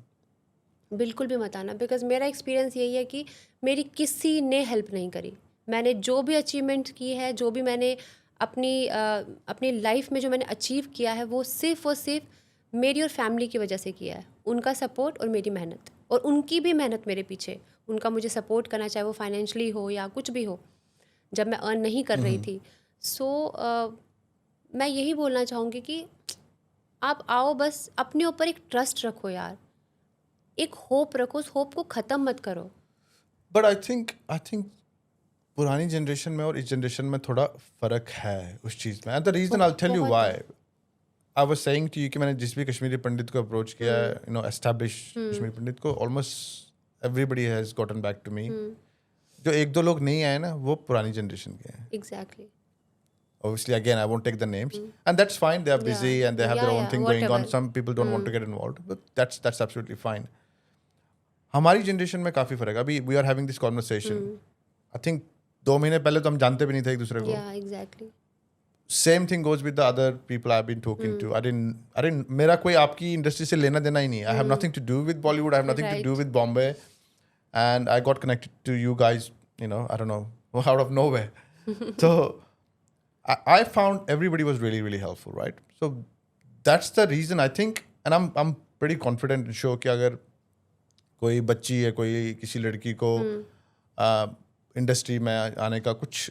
बिल्कुल भी मत आना. बिकॉज़ मेरा एक्सपीरियंस यही है कि मेरी किसी ने हेल्प नहीं करी. मैंने जो भी अचीवमेंट की है, जो भी मैंने अपनी लाइफ में जो मैंने अचीव किया है, वो सिर्फ़ और सिर्फ मेरी और फैमिली की वजह से किया है. उनका सपोर्ट और मेरी मेहनत, और उनकी भी मेहनत मेरे पीछे. उनका मुझे सपोर्ट करना, चाहे वो फाइनेंशियली हो या कुछ भी हो, जब मैं अर्न नहीं कर रही थी. सो मैं यही बोलना चाहूँगी कि आप आओ, बस अपने ऊपर एक ट्रस्ट रखो यार, एक होप रखो, उस होप को ख़त्म मत करो. बट आई थिंक पुरानी जनरेशन में और इस जनरेशन में थोड़ा फ़र्क है उस चीज़ में. And the reason I tell you why. I was saying to you कि मैंने जिस भी कश्मीरी पंडित को अप्रोच किया है, एस्टैब्लिश कश्मीरी पंडित को, almost everybody has gotten back to me. जो एक दो लोग नहीं आए ना, वो पुरानी जनरेशन के हैं. Exactly. Obviously, again, I won't take the names, and that's fine. They are busy and they have their own thing going on. Some people don't want to get involved, but that's absolutely fine. हमारी generation में काफ़ी फ़र्क है. अभी we are having this conversation. I think 2 महीने पहले तो हम जानते भी नहीं थे एक दूसरे को. Yeah, exactly. Same thing goes with the other people I've been talking to. I didn't. मेरा कोई आपकी इंडस्ट्री से लेना देना ही नहीं. I have nothing to do with Bollywood. I have nothing to do with Bombay, and I got connected to you guys. I don't know, out of nowhere. So. I found everybody was really, really helpful, right? So that's the reason I think, and I'm pretty confident and sure कि अगर कोई बच्ची है, कोई किसी लड़की को industry में आने का कुछ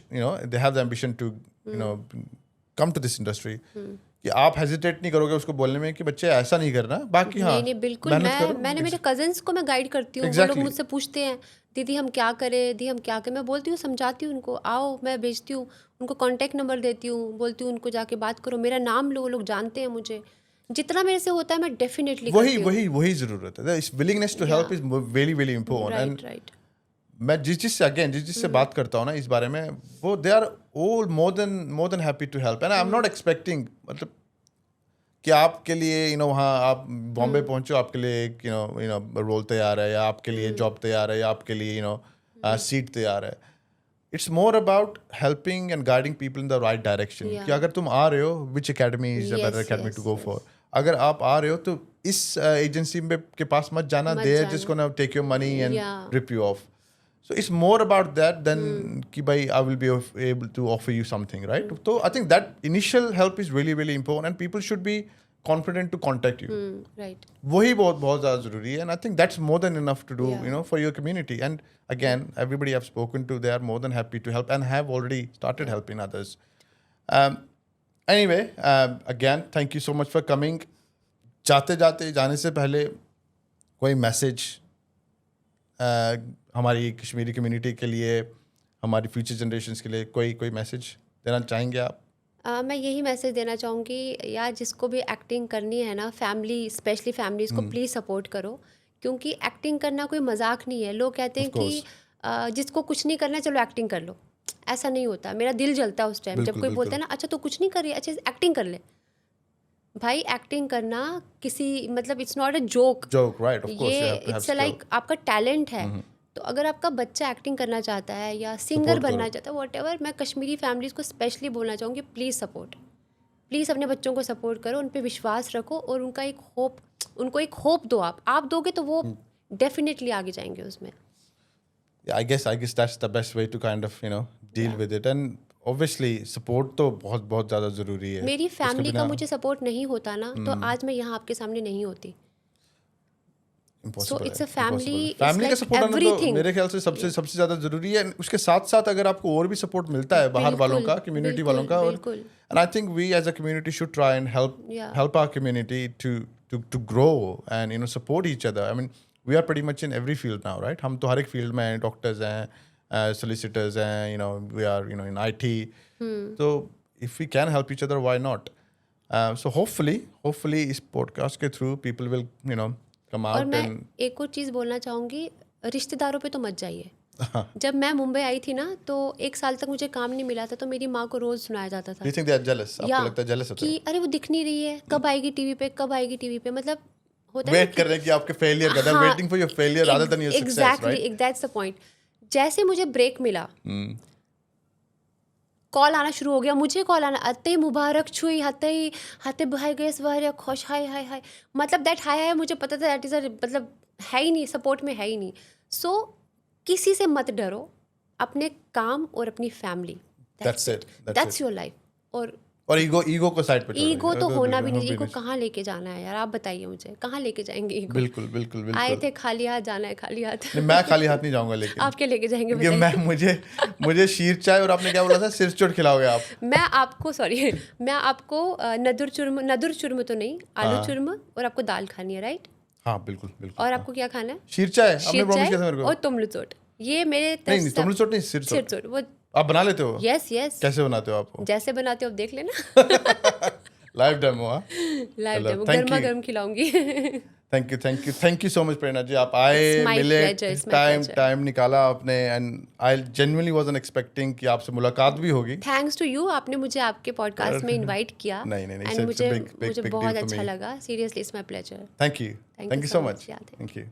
they have the ambition to come to this industry, कि आप हेजिटेट नहीं करोगे उसको बोलने में कि बच्चे ऐसा नहीं करना. बाकी नहीं, बिल्कुल. मैंने मेरे कजन्स को मैं गाइड करती हूँ. वो लोग मुझसे पूछते हैं दीदी हम क्या करें, दी हम क्या करें. मैं बोलती हूँ, समझाती हूँ उनको, आओ मैं भेजती हूँ, उनको कांटेक्ट नंबर देती हूँ, बोलती हूँ उनको जाके बात करो, मेरा नाम लो, वो लोग जानते हैं मुझे. जितना मेरे से होता है मैं डेफिनेटली वही ज़रूरत है. इस willingness to help is very very important. Right. मैं जिस चीज से बात करता हूँ ना इस बारे में, वो they are all more than happy to help, and I am not expecting, मतलब कि आपके लिए वहाँ आप बॉम्बे पहुंचो, आपके लिए एक रोल तैयार है, या आपके लिए जॉब तैयार है, या आपके लिए सीट तैयार है. It's more about helping and guiding people in the right direction. Yeah. कि अगर तुम आ रहे हो, which academy is the Yes, better academy yes, to go yes. For. अगर आप आ रहे हो तो इस एजेंसी के पास मत जाना. मत दे आर जाना. Just gonna take your money and Yeah. Rip you off. So it's more about that than कि भाई I will be able to offer you something, right? So I think that initial help is really really important, and people should be confident to contact you. Right. वही बहुत ज़्यादा ज़रूरी है, and I think that's more than enough to do, Yeah. for your community. And again, everybody I've spoken to, they are more than happy to help and have already started helping others. Anyway, again, thank you so much for coming. जाने से पहले कोई message हमारी Kashmiri community के लिए, हमारी future generations के लिए कोई मैसेज देना चाहेंगे आप? मैं यही मैसेज देना चाहूँगी यार, जिसको भी एक्टिंग करनी है ना, फैमिली स्पेशली फैमिलीज़ को प्लीज़ सपोर्ट करो, क्योंकि एक्टिंग करना कोई मजाक नहीं है. लोग कहते हैं कि जिसको कुछ नहीं करना चलो एक्टिंग कर लो. ऐसा नहीं होता. मेरा दिल जलता है उस टाइम जब कोई बोलता है ना, अच्छा तो कुछ नहीं कर रही, अच्छा एक्टिंग कर ले. भाई एक्टिंग करना किसी मतलब it's not a joke. Right, of course ये इट्स लाइक आपका टैलेंट है. तो अगर आपका बच्चा एक्टिंग करना चाहता है या सिंगर बनना चाहता है, व्हाटएवर, मैं कश्मीरी फैमिलीज़ को स्पेशली बोलना चाहूँगी, प्लीज़ सपोर्ट. प्लीज़ अपने बच्चों को सपोर्ट करो, उन पे विश्वास रखो, और उनको एक होप दो. आप दोगे तो वो डेफिनेटली आगे जाएंगे उसमें. I guess that's the best way to kind of deal with it. And obviously support तो बहुत ज़्यादा ज़रूरी है. मेरी फैमिली का मुझे सपोर्ट नहीं होता ना, तो आज मैं यहाँ आपके सामने नहीं होती. So it's a family, family का it's like सपोर्ट आना तो everything. मेरे ख्याल से सबसे ज़्यादा ज़रूरी है. उसके साथ साथ अगर आपको और भी सपोर्ट मिलता है बाहर वालों का, कम्युनिटी वालों का, बिल्कुल. and I think we as a community should try and help our community to grow and support each other. I mean, we are pretty much in every field now, right? हम तो हर एक field में हैं, doctors हैं, solicitors हैं, we are in IT. So if we can help each other, why not? So hopefully इस podcast के through people will come out. और मैं एक और चीज़ बोलना चाहूँगी, रिश्तेदारों पे तो मत जाइए. जब मैं मुंबई आई थी ना, तो 1 साल तक मुझे काम नहीं मिला था, तो मेरी माँ को रोज़ सुनाया जाता था. You think they are jealous? आपको लगता है jealous होते हैं? कि अरे वो दिख नहीं रही है, कब आएगी टीवी पे, मतलब होता है वेट कर रहे हैं कि आपके फेलियर का, they're waiting for your failure rather than your success, right? Exactly, that's the point. जैसे मुझे ब्रेक मिला, कॉल आना शुरू हो गया, मुझे कॉल आना, अते मुबारक छुई, हते भाई गए सवार खुश, हाय, मतलब दैट हाय मुझे पता था दैट इज मतलब है ही नहीं, सपोर्ट में है ही नहीं. सो किसी से मत डरो, अपने काम और अपनी फैमिली, दैट्स योर लाइफ. और ईगो को साइड पे छोड़ो. ईगो तो होना भी नहीं. ईगो कहाँ लेके जाना है यार, आप बताइए मुझे, कहाँ लेके जाएंगे ईगो? बिल्कुल. आए थे खाली हाथ, जाना है खाली हाथ. मैं खाली हाथ नहीं जाऊंगा, लेकिन आप क्या लेके जाएंगे? मुझे शीर चाय, और आपने क्या बोला था, सिर चोट खिलाओगे आप? मैं आपको नदुर चुर्म तो नहीं, आलू चुर्म, और आपको दाल खानी है, राइट? हाँ बिल्कुल. और आपको क्या खाना है? शीर चाय. आपने प्रॉमिस किया था मेरे को. और तुमलू चोट. ये मेरे नहीं, तुमलू चोट नहीं, सिर चोट. वो आप बना लेते हो? यस. कैसे बनाते हो आप? जैसे बनाते हो आप देख लेना. Live demo. गर्मा गर्म खिलाऊंगी. थैंक यू सो मच प्रेरणा जी. आप आए, मिले, टाइम निकाला आपने, and I genuinely wasn't expecting कि आपसे मुलाकात भी होगी. थैंक्स टू यू, आपने मुझे आपके पॉडकास्ट में इनवाइट किया. नहीं, मुझे बहुत अच्छा लगा. Seriously, it's my pleasure. Thank you so much. Thank you.